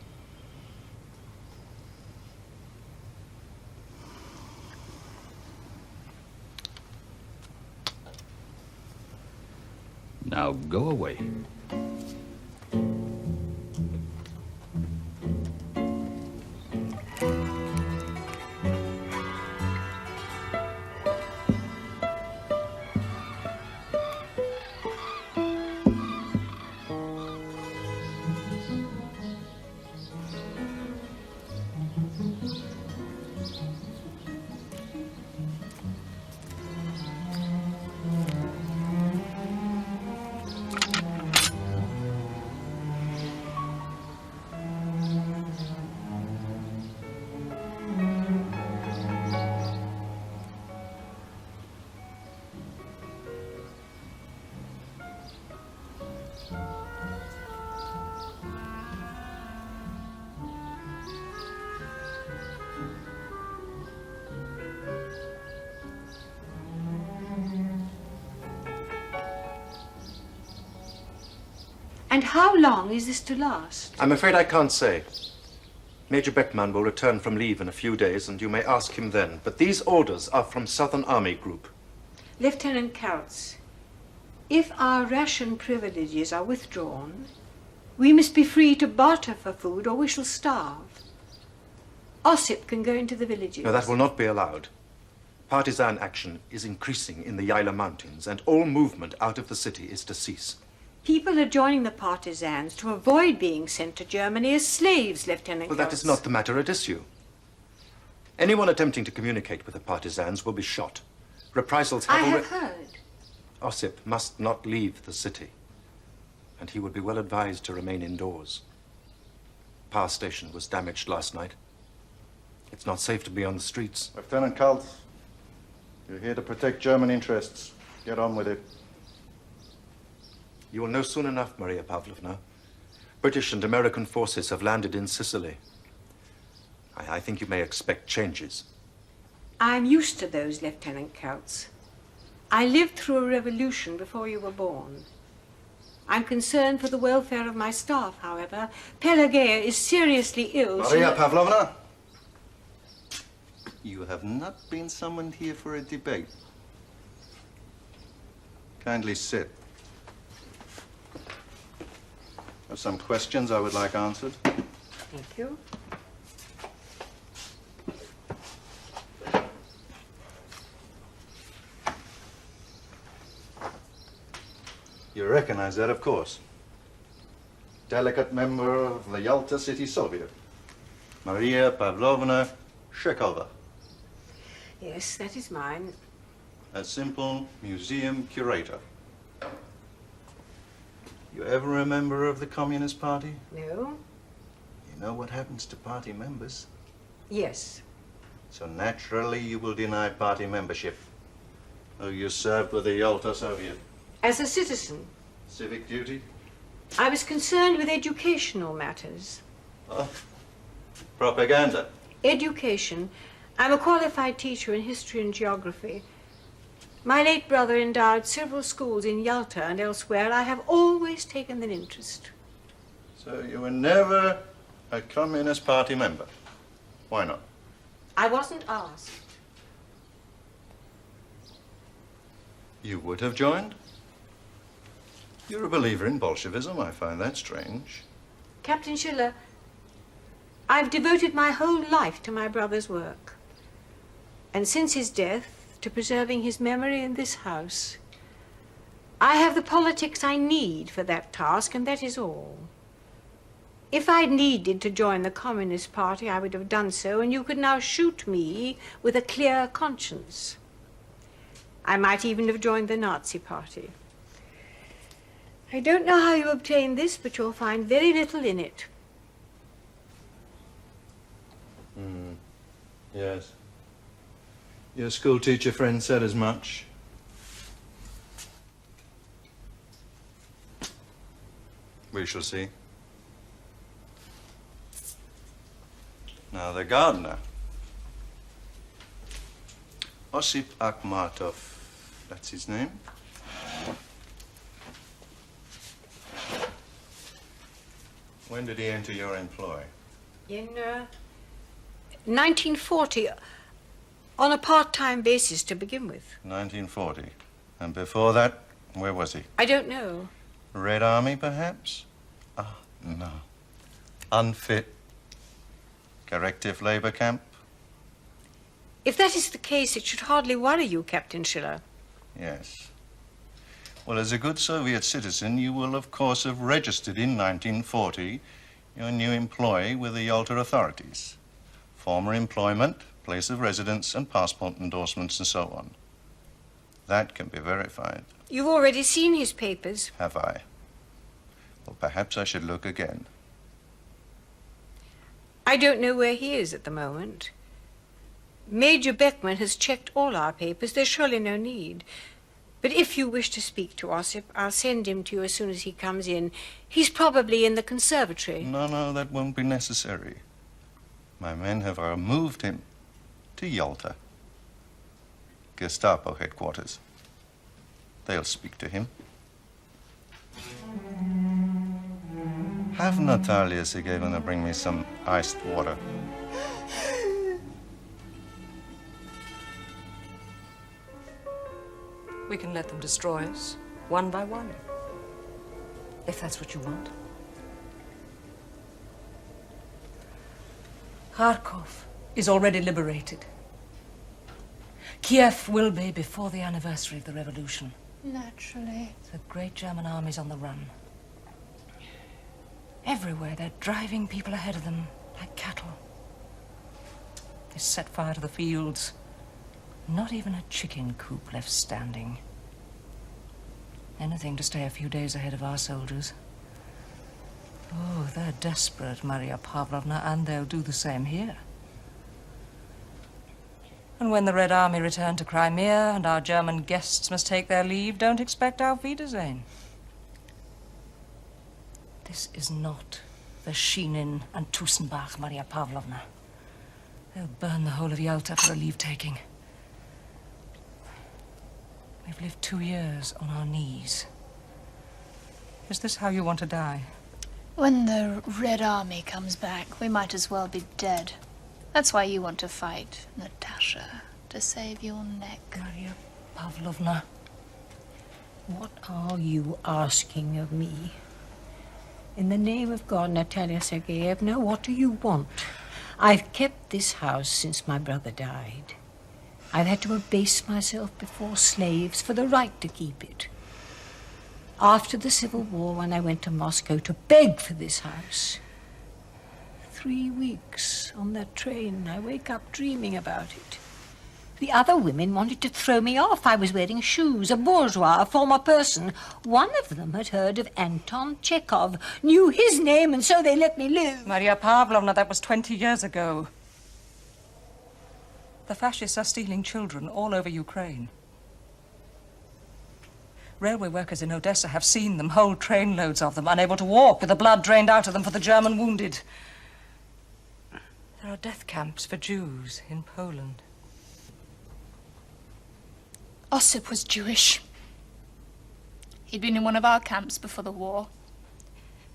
Now go away. And how long is this to last? I'm afraid I can't say. Major Beckman will return from leave in a few days, and you may ask him then. But these orders are from Southern Army Group. Lieutenant Coutts, if our ration privileges are withdrawn, we must be free to barter for food or we shall starve. Ossip can go into the villages. No, that will not be allowed. Partisan action is increasing in the Yaila Mountains, and all movement out of the city is to cease. People are joining the partisans to avoid being sent to Germany as slaves, Lieutenant Well, that is not the matter at issue. Anyone attempting to communicate with the partisans will be shot. Reprisals have I already... have heard. Ossip must not leave the city, and he would be well advised to remain indoors. Power station was damaged last night. It's not safe to be on the streets. Lieutenant Coutts, you're here to protect German interests. Get on with it. You will know soon enough, Maria Pavlovna. British and American forces have landed in Sicily. I think you may expect changes. I'm used to those, Lieutenant Coutts. I lived through a revolution before you were born. I'm concerned for the welfare of my staff, however. Pelageya is seriously ill. Maria Pavlovna, you have not been summoned here for a debate. Kindly sit. I have some questions I would like answered. Thank you. You recognize that, of course. Delegate member of the Yalta City Soviet, Maria Pavlovna Shekova. Yes, that is mine. A simple museum curator. You ever a member of the Communist Party? No? You know what happens to party members. Yes. So naturally you will deny party membership. Oh, you served with the Yalta Soviet. As a citizen, Civic duty? I was concerned with educational matters. Oh, propaganda. Education. I'm a qualified teacher in history and geography. My late brother endowed several schools in Yalta and elsewhere. I have always taken an interest. So you were never a Communist Party member? Why not? I wasn't asked. You would have joined? You're a believer in Bolshevism. I find that strange. Captain Schiller, I've devoted my whole life to my brother's work. And since his death, to preserving his memory in this house. I have the politics I need for that task, and that is all. If I'd needed to join the Communist Party, I would have done so, and you could now shoot me with a clear conscience. I might even have joined the Nazi Party. I don't know how you obtained this, but you'll find very little in it. Yes. Your school teacher friend said as much. We shall see. Now, the gardener, Osip Akhmatov, that's his name. When did he enter your employ? In 1940, on a part-time basis to begin with. 1940. And before that, where was he? I don't know. Red Army, perhaps? Ah, no. Unfit. Corrective labor camp? If that is the case, it should hardly worry you, Captain Schiller. Yes. Well, as a good Soviet citizen, you will, of course, have registered in 1940 your new employee with the Yalta authorities. Former employment, place of residence, and passport endorsements, and so on. That can be verified. You've already seen his papers. Have I? Well, perhaps I should look again. I don't know where he is at the moment. Major Beckman has checked all our papers. There's surely no need. But if you wish to speak to Osip, I'll send him to you as soon as he comes in. He's probably in the conservatory. No, that won't be necessary. My men have moved him to Yalta. Gestapo headquarters. They'll speak to him. Have Natalia Sergeyevna bring me some iced water. We can let them destroy us, one by one, if that's what you want. Kharkov is already liberated. Kiev will be before the anniversary of the revolution. Naturally. The great German army's on the run. Everywhere, they're driving people ahead of them like cattle. They set fire to the fields. Not even a chicken coop left standing. Anything to stay a few days ahead of our soldiers. Oh, they're desperate, Maria Pavlovna, and they'll do the same here. And when the Red Army return to Crimea and our German guests must take their leave, don't expect Auf Wiedersehen. This is not the Shinin and Tussenbach, Maria Pavlovna. They'll burn the whole of Yalta for a leave-taking. We've lived 2 years on our knees. Is this how you want to die? When the Red Army comes back, we might as well be dead. That's why you want to fight, Natasha, to save your neck. Maria Pavlovna. What are you asking of me? In the name of God, Natalia Sergeyevna, what do you want? I've kept this house since my brother died. I've had to abase myself before slaves for the right to keep it. After the Civil War, when I went to Moscow to beg for this house, 3 weeks on that train, I wake up dreaming about it. The other women wanted to throw me off. I was wearing shoes, a bourgeois, a former person. One of them had heard of Anton Chekhov, knew his name, and so they let me live. Maria Pavlovna, that was 20 years ago. The fascists are stealing children all over Ukraine. Railway workers in Odessa have seen them, whole trainloads of them, unable to walk, with the blood drained out of them for the German wounded. There are death camps for Jews in Poland. Ossip was Jewish. He'd been in one of our camps before the war.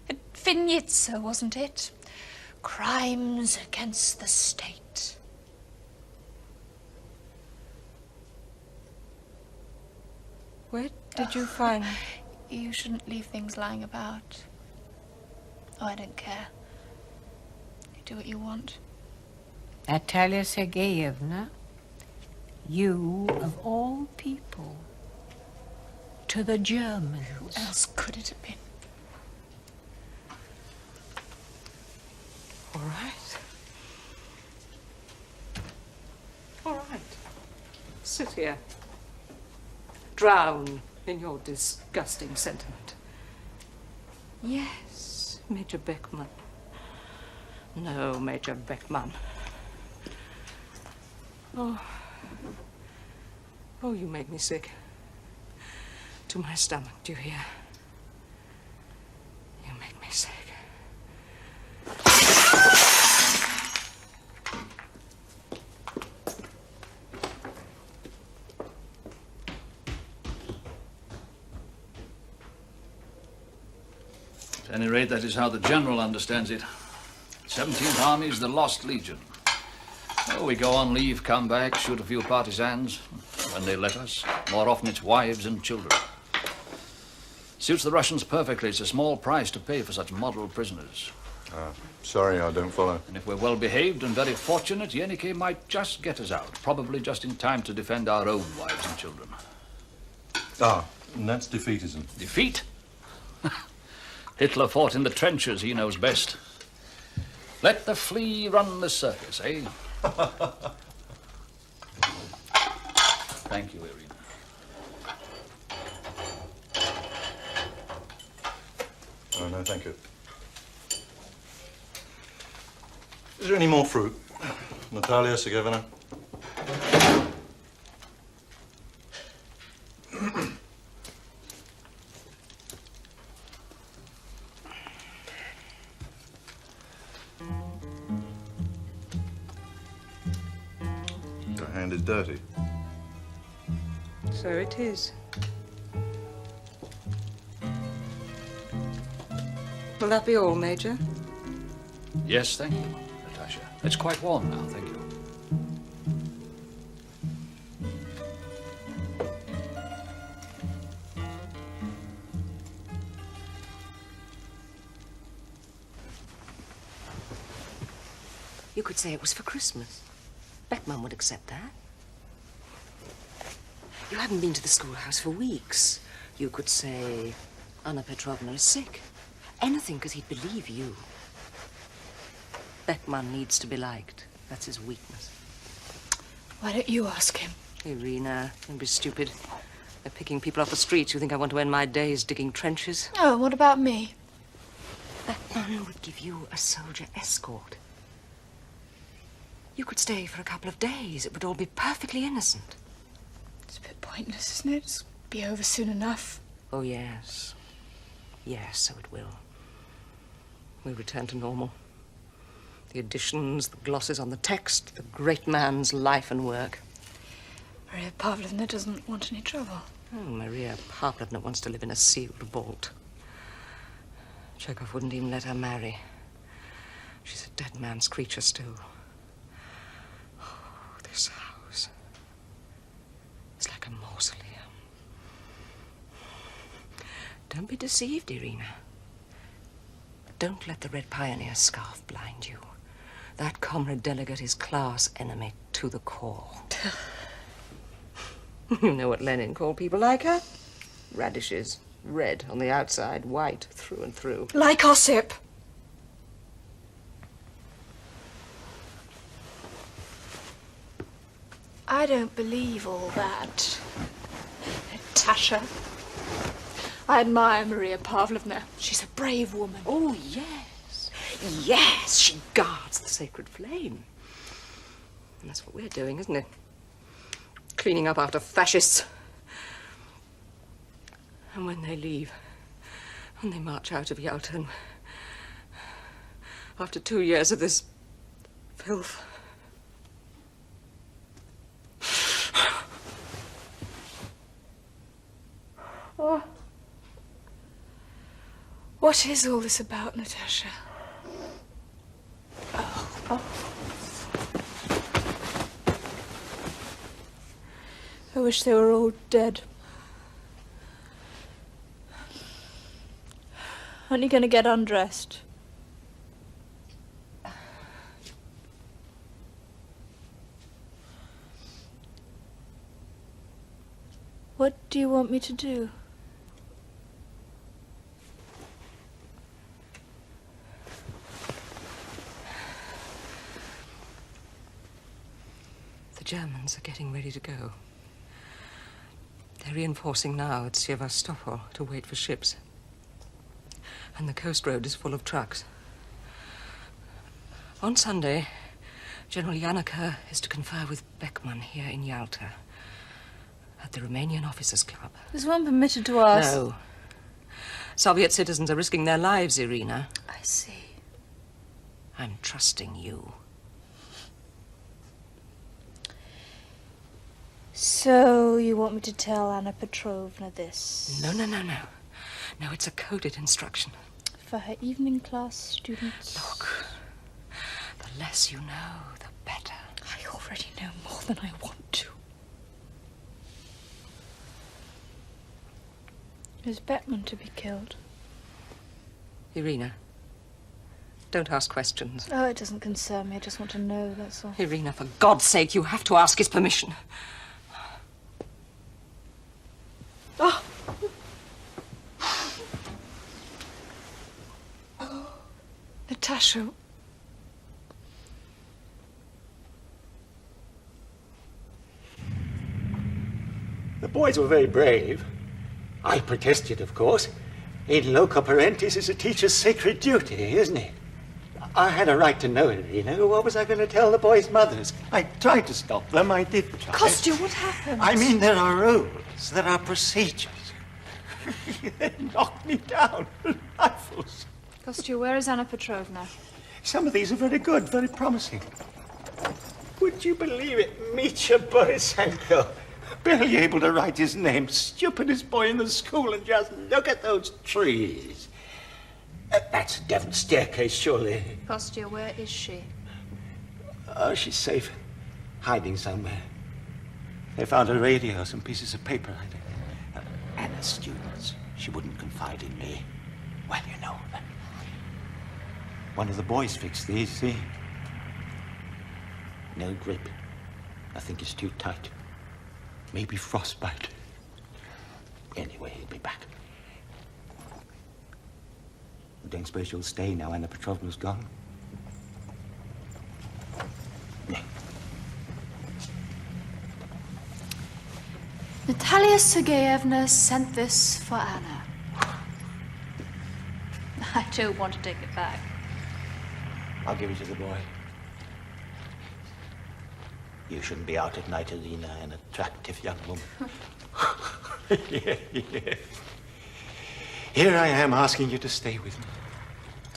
At Vinnytsia, wasn't it? Crimes against the state. Where did you find... You shouldn't leave things lying about. Oh, I don't care. You do what you want. Natalia Sergeyevna, you of all people, to the Germans. Who else could it have been? All right. All right. Sit here. Drown in your disgusting sentiment. Yes, Major Beckman. No, Major Beckman. Oh. Oh, you make me sick. To my stomach, do you hear? You make me sick. At any rate, that is how the General understands it. 17th Army is the Lost Legion. Oh, we go on leave, come back, shoot a few partisans. When they let us, more often it's wives and children. Suits the Russians perfectly. It's a small price to pay for such model prisoners. Sorry, I don't follow. And if we're well behaved and very fortunate, Yenike might just get us out. Probably just in time to defend our own wives and children. Ah, and that's defeatism. Defeat? Hitler fought in the trenches. He knows best. Let the flea run the circus, eh? Thank you, Irina. Oh, no, thank you. Is there any more fruit? Natalia Sergeyevna? Your hand is dirty. So it is. Will that be all, Major? Yes, thank you, Natasha. It's quite warm now, thank you. You could say it was for Christmas. Beckman would accept that. You haven't been to the schoolhouse for weeks. You could say Anna Petrovna is sick. Anything, because he'd believe you. Beckman needs to be liked. That's his weakness. Why don't you ask him? Irina, don't be stupid. They're picking people off the streets who think I want to end my days digging trenches. Oh, what about me? Beckman would give you a soldier escort. You could stay for a couple of days. It would all be perfectly innocent. It's a bit pointless, isn't it? It'll be over soon enough. Oh, yes. Yes, so it will. We'll return to normal. The additions, the glosses on the text, the great man's life and work. Maria Pavlovna doesn't want any trouble. Oh, Maria Pavlovna wants to live in a sealed vault. Chekhov wouldn't even let her marry. She's a dead man's creature still. Oh, this house. It's like a mausoleum. Don't be deceived, Irina. Don't let the Red Pioneer scarf blind you. That comrade delegate is class enemy to the core. You know what Lenin called people like her? Radishes. Red on the outside, white through and through. Like Ossip. I don't believe all that. Natasha. I admire Maria Pavlovna. She's a brave woman. Oh, yes. Yes, she guards the sacred flame. And that's what we're doing, isn't it? Cleaning up after fascists. And when they leave, when they march out of Yalta, and after 2 years of this filth. Oh. What is all this about, Natasha? Oh. I wish they were all dead. Aren't you going to get undressed? What do you want me to do? The Germans are getting ready to go. They're reinforcing now at Sevastopol to wait for ships. And the coast road is full of trucks. On Sunday, General Yanaka is to confer with Beckman here in Yalta at the Romanian Officers' Club. Is one permitted to ask? No. Soviet citizens are risking their lives, Irina. I see. I'm trusting you. So you want me to tell Anna Petrovna this? No. No, it's a coded instruction. For her evening class students? Look, the less you know, the better. I already know more than I want to. Is Beckman to be killed? Irina, don't ask questions. Oh, it doesn't concern me. I just want to know, that's all. Irina, for God's sake, you have to ask his permission. Oh! Natasha. The boys were very brave. I protested, of course. In loco parentis is a teacher's sacred duty, isn't it? I had a right to know it, you know. What was I going to tell the boys' mothers? I tried to stop them. I did try. Kostya, what happened? I mean, there are rules. There are procedures. They knocked me down. Rifles. Kostya, where is Anna Petrovna? Some of these are very good, very promising. Would you believe it? Mitya Borisenko. Barely able to write his name. Stupidest boy in the school, and just look at those trees. That's Devon's staircase, surely. Kostya, where is she? Oh, she's safe. Hiding somewhere. They found her radio, some pieces of paper. Anna's students. She wouldn't confide in me. Well, you know. One of the boys fixed these, see? No grip. I think it's too tight. Maybe frostbite. Anyway, he'll be back. Don't suppose you'll stay now Anna Petrovna's gone? No. Natalia Sergeyevna sent this for Anna. I don't want to take it back. I'll give it to the boy. You shouldn't be out at night, Irina, an attractive young woman. Yeah. Here I am asking you to stay with me.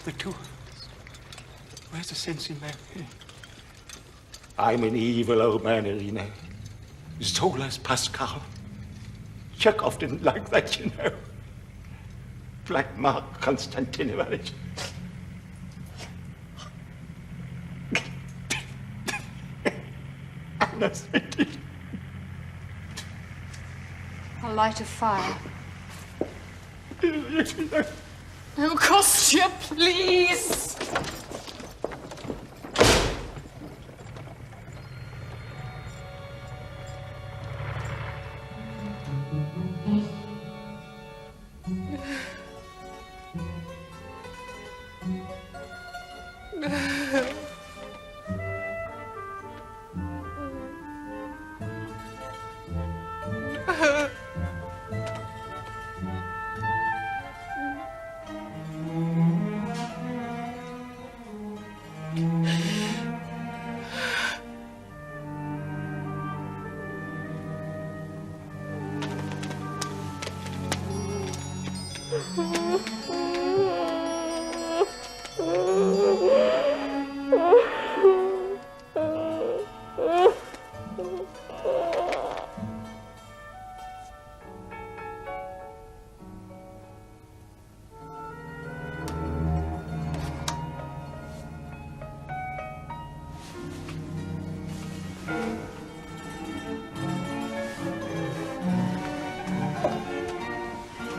The two of us. Where's the sense in that? I'm an evil old man, Irina. Zola's Pascal. Chekhov didn't like that, you know. Black Mark Konstantinovich. I'll light a fire. Oh, Kostya, please!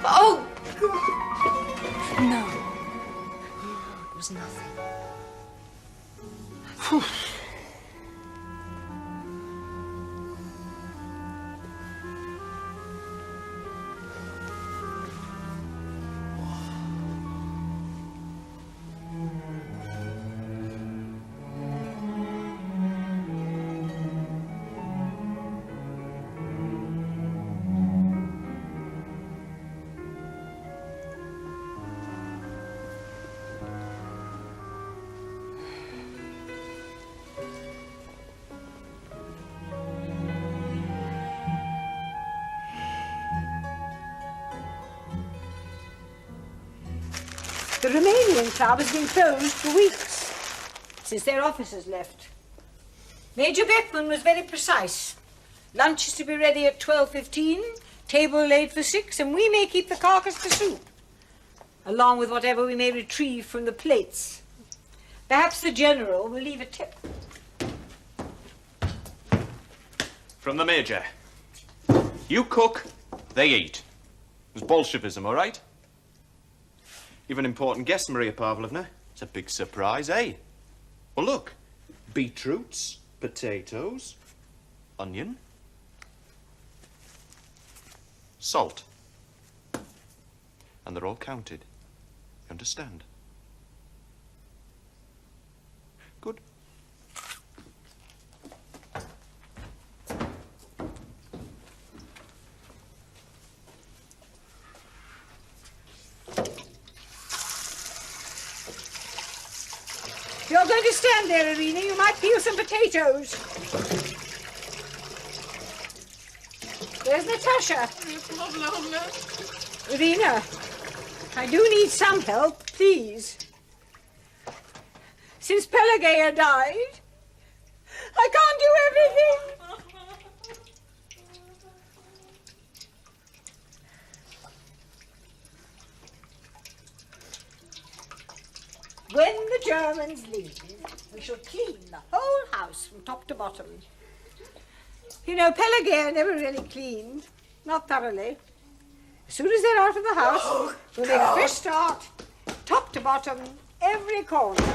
Oh, God. No. It was nothing. The Romanian club has been closed for weeks, since their officers left. Major Beckman was very precise. Lunch is to be ready at 12:15, table laid for 6, and we may keep the carcass for soup, along with whatever we may retrieve from the plates. Perhaps the General will leave a tip. From the Major. You cook, they eat. It was Bolshevism, all right? You've an important guest, Maria Pavlovna. It's a big surprise, eh? Well, look. Beetroots, potatoes, onion, salt. And they're all counted. You understand? Good. If you're going to stand there, Irina, you might peel some potatoes. There's Natasha. Irina, I do need some help, please. Since Pelageya died, I can't do everything. When the Germans leave, we shall clean the whole house from top to bottom. You know, Pelageya never really cleaned. Not thoroughly. As soon as they're out of the house, we'll make a fresh start, top to bottom, every corner.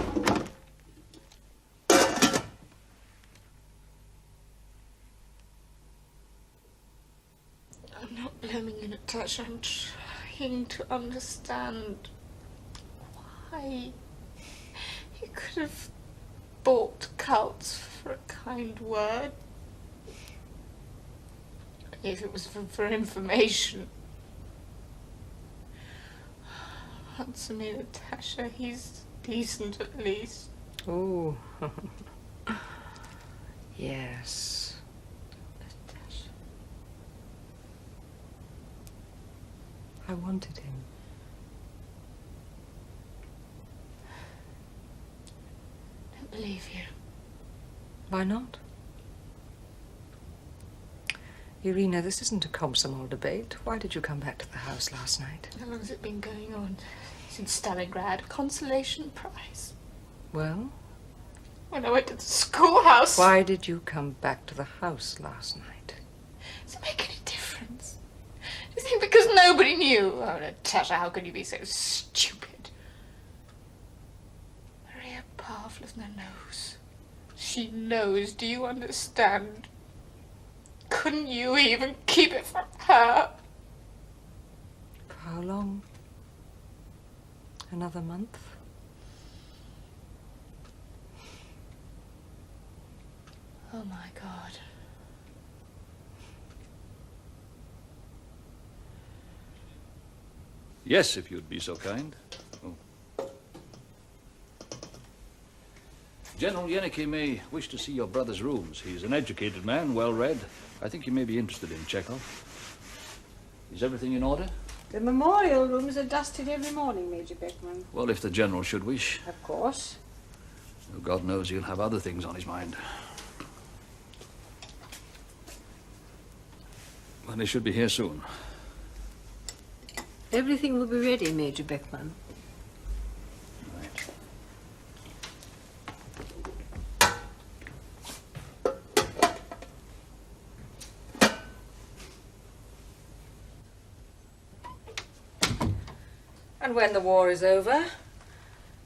I'm not blaming you, Natasha. I'm trying to understand why he could have bought cults for a kind word. If it was for information. Answer me, Natasha. He's decent at least. Oh. Yes. Natasha. I wanted him. I don't believe you. Why not? Irina, this isn't a Komsomol debate. Why did you come back to the house last night? How long has it been going on? Since Stalingrad. Consolation prize. Well? When I went to the schoolhouse. Why did you come back to the house last night? Does it make any difference? Do you think because nobody knew? Oh, Natasha, how can you be so stupid? Maria Pavlovna knows. She knows. Do you understand? Couldn't you even keep it from her? For how long? Another month? Oh my God. Yes, if you'd be so kind. Oh. General Yenike may wish to see your brother's rooms. He's an educated man, well read. I think you may be interested in Chekhov. Is everything in order? The memorial rooms are dusted every morning, Major Beckman. Well, if the General should wish. Of course. Oh, God knows he'll have other things on his mind. Well, he should be here soon. Everything will be ready, Major Beckman. Right. And when the war is over,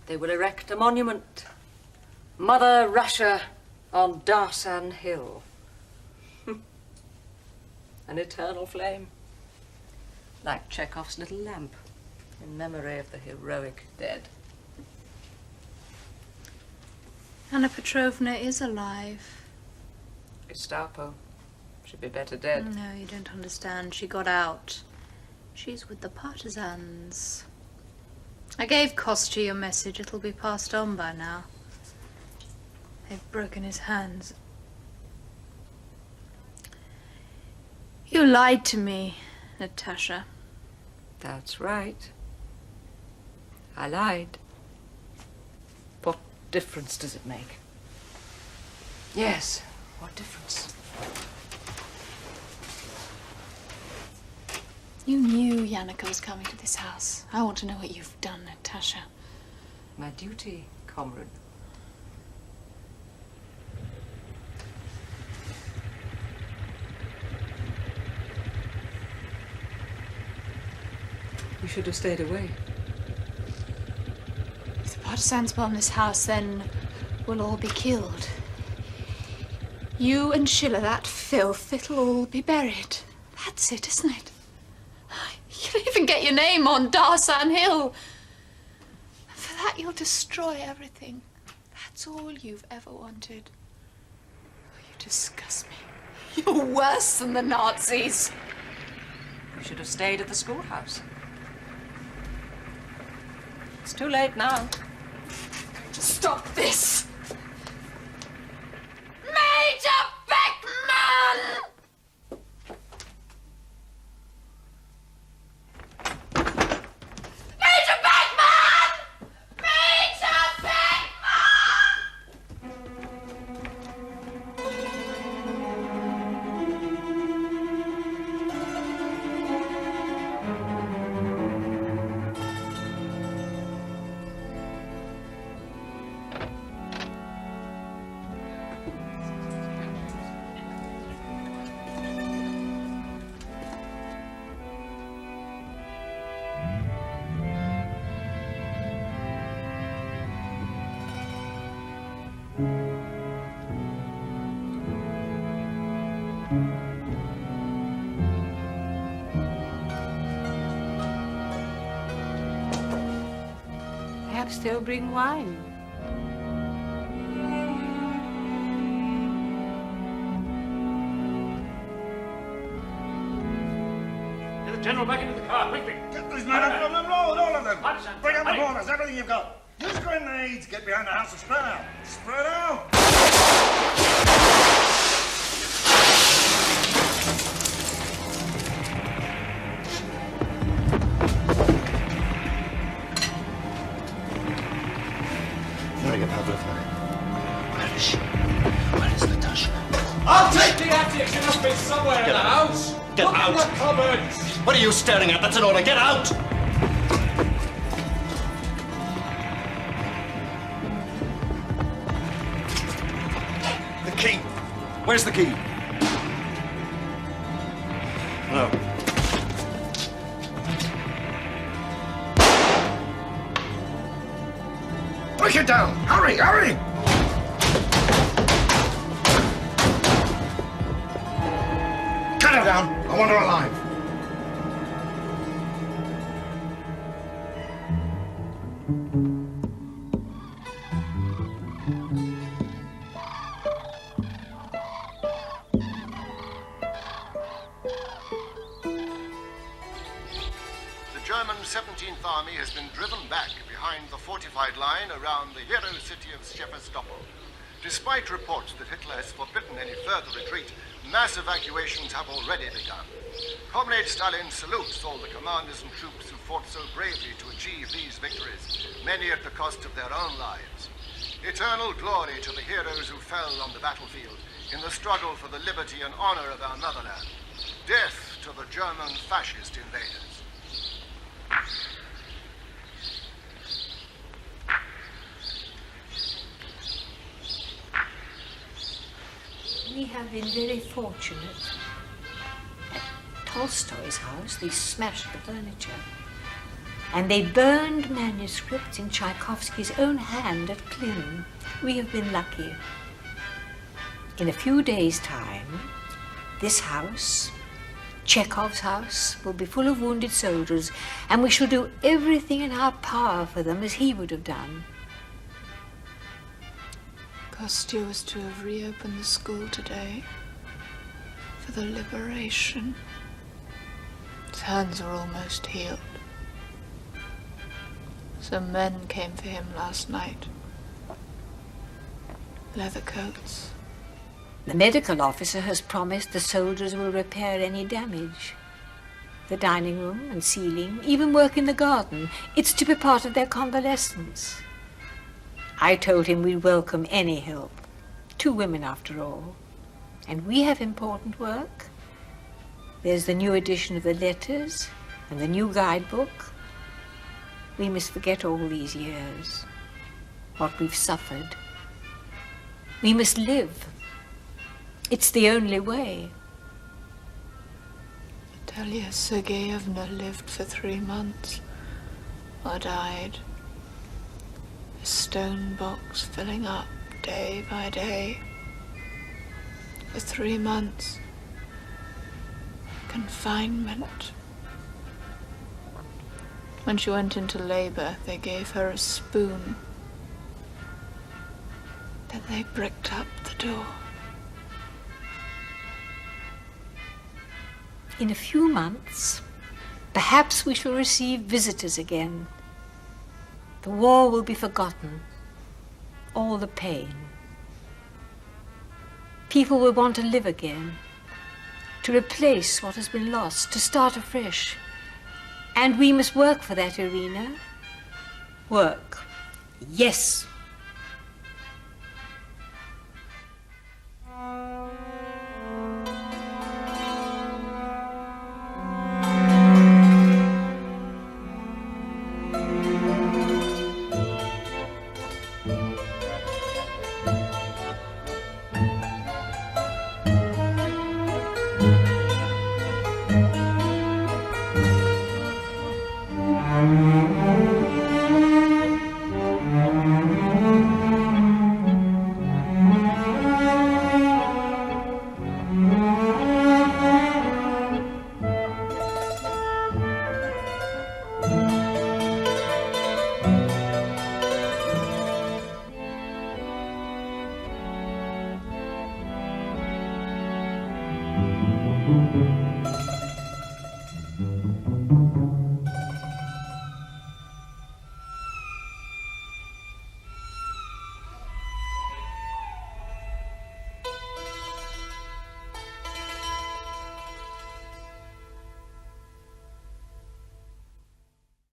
they will erect a monument. Mother Russia on Darsan Hill. An eternal flame. Like Chekhov's little lamp, in memory of the heroic dead. Anna Petrovna is alive. Gestapo. She'd be better dead. No, you don't understand. She got out. She's with the partisans. I gave Kostya your message. It'll be passed on by now. They've broken his hands. You lied to me, Natasha. That's right. I lied. What difference does it make? Yes, what difference? You knew Yannicka was coming to this house. I want to know what you've done, Natasha. My duty, comrade. You should have stayed away. If the partisans bomb this house, then we'll all be killed. You and Schiller, that filth, it'll all be buried. That's it, isn't it? You'll even get your name on Darsan Hill. And for that, you'll destroy everything. That's all you've ever wanted. Oh, you disgust me. You're worse than the Nazis. You should have stayed at the schoolhouse. It's too late now. Stop this! Major Beckman! Major Beckman! Major Perhaps they'll bring wine. Get the General back into the car, quickly. Get these men up from the road, all of them. Partisans, Bring up the hurry. corners, everything you've got. Use grenades. Get behind the house and spread out. Spread out. Maria Pavlovna. Where is she? Where is Natasha? I'll take the attic! She must be somewhere in the house! Get Look out! in the cupboards! What are you staring at? That's an order. Get out! The key. Where's the key? No. Push it down. Hurry, hurry. Cut her down. I want her alive. The German 17th Army has been driven back behind the fortified line around the hero city of Sevastopol. Despite reports that Hitler has forbidden any further retreat, mass evacuations have already begun. Comrade Stalin salutes all the commanders and troops who fought so bravely to achieve these victories, many at the cost of their own lives. Eternal glory to the heroes who fell on the battlefield in the struggle for the liberty and honor of our motherland. Death to the German fascist invaders. We have been very fortunate. At Tolstoy's house, they smashed the furniture. And they burned manuscripts in Tchaikovsky's own hand at Klin. We have been lucky. In a few days' time, this house, Chekhov's house, will be full of wounded soldiers, and we shall do everything in our power for them as he would have done. Kostya was to have reopened the school today for the liberation. His hands were almost healed. Some men came for him last night. Leather coats. The medical officer has promised the soldiers will repair any damage. The dining room and ceiling, even work in the garden. It's to be part of their convalescence. I told him we'd welcome any help. 2 women after all. And we have important work. There's the new edition of the letters and the new guidebook. We must forget all these years, what we've suffered. We must live. It's the only way. Natalia Sergeyevna lived for 3 months, or died. A stone box filling up day by day. For 3 months. Confinement. When she went into labor, they gave her a spoon. Then they bricked up the door. In a few months, perhaps we shall receive visitors again. The war will be forgotten, all the pain. People will want to live again, to replace what has been lost, to start afresh. And we must work for that, Irina. Work. Yes.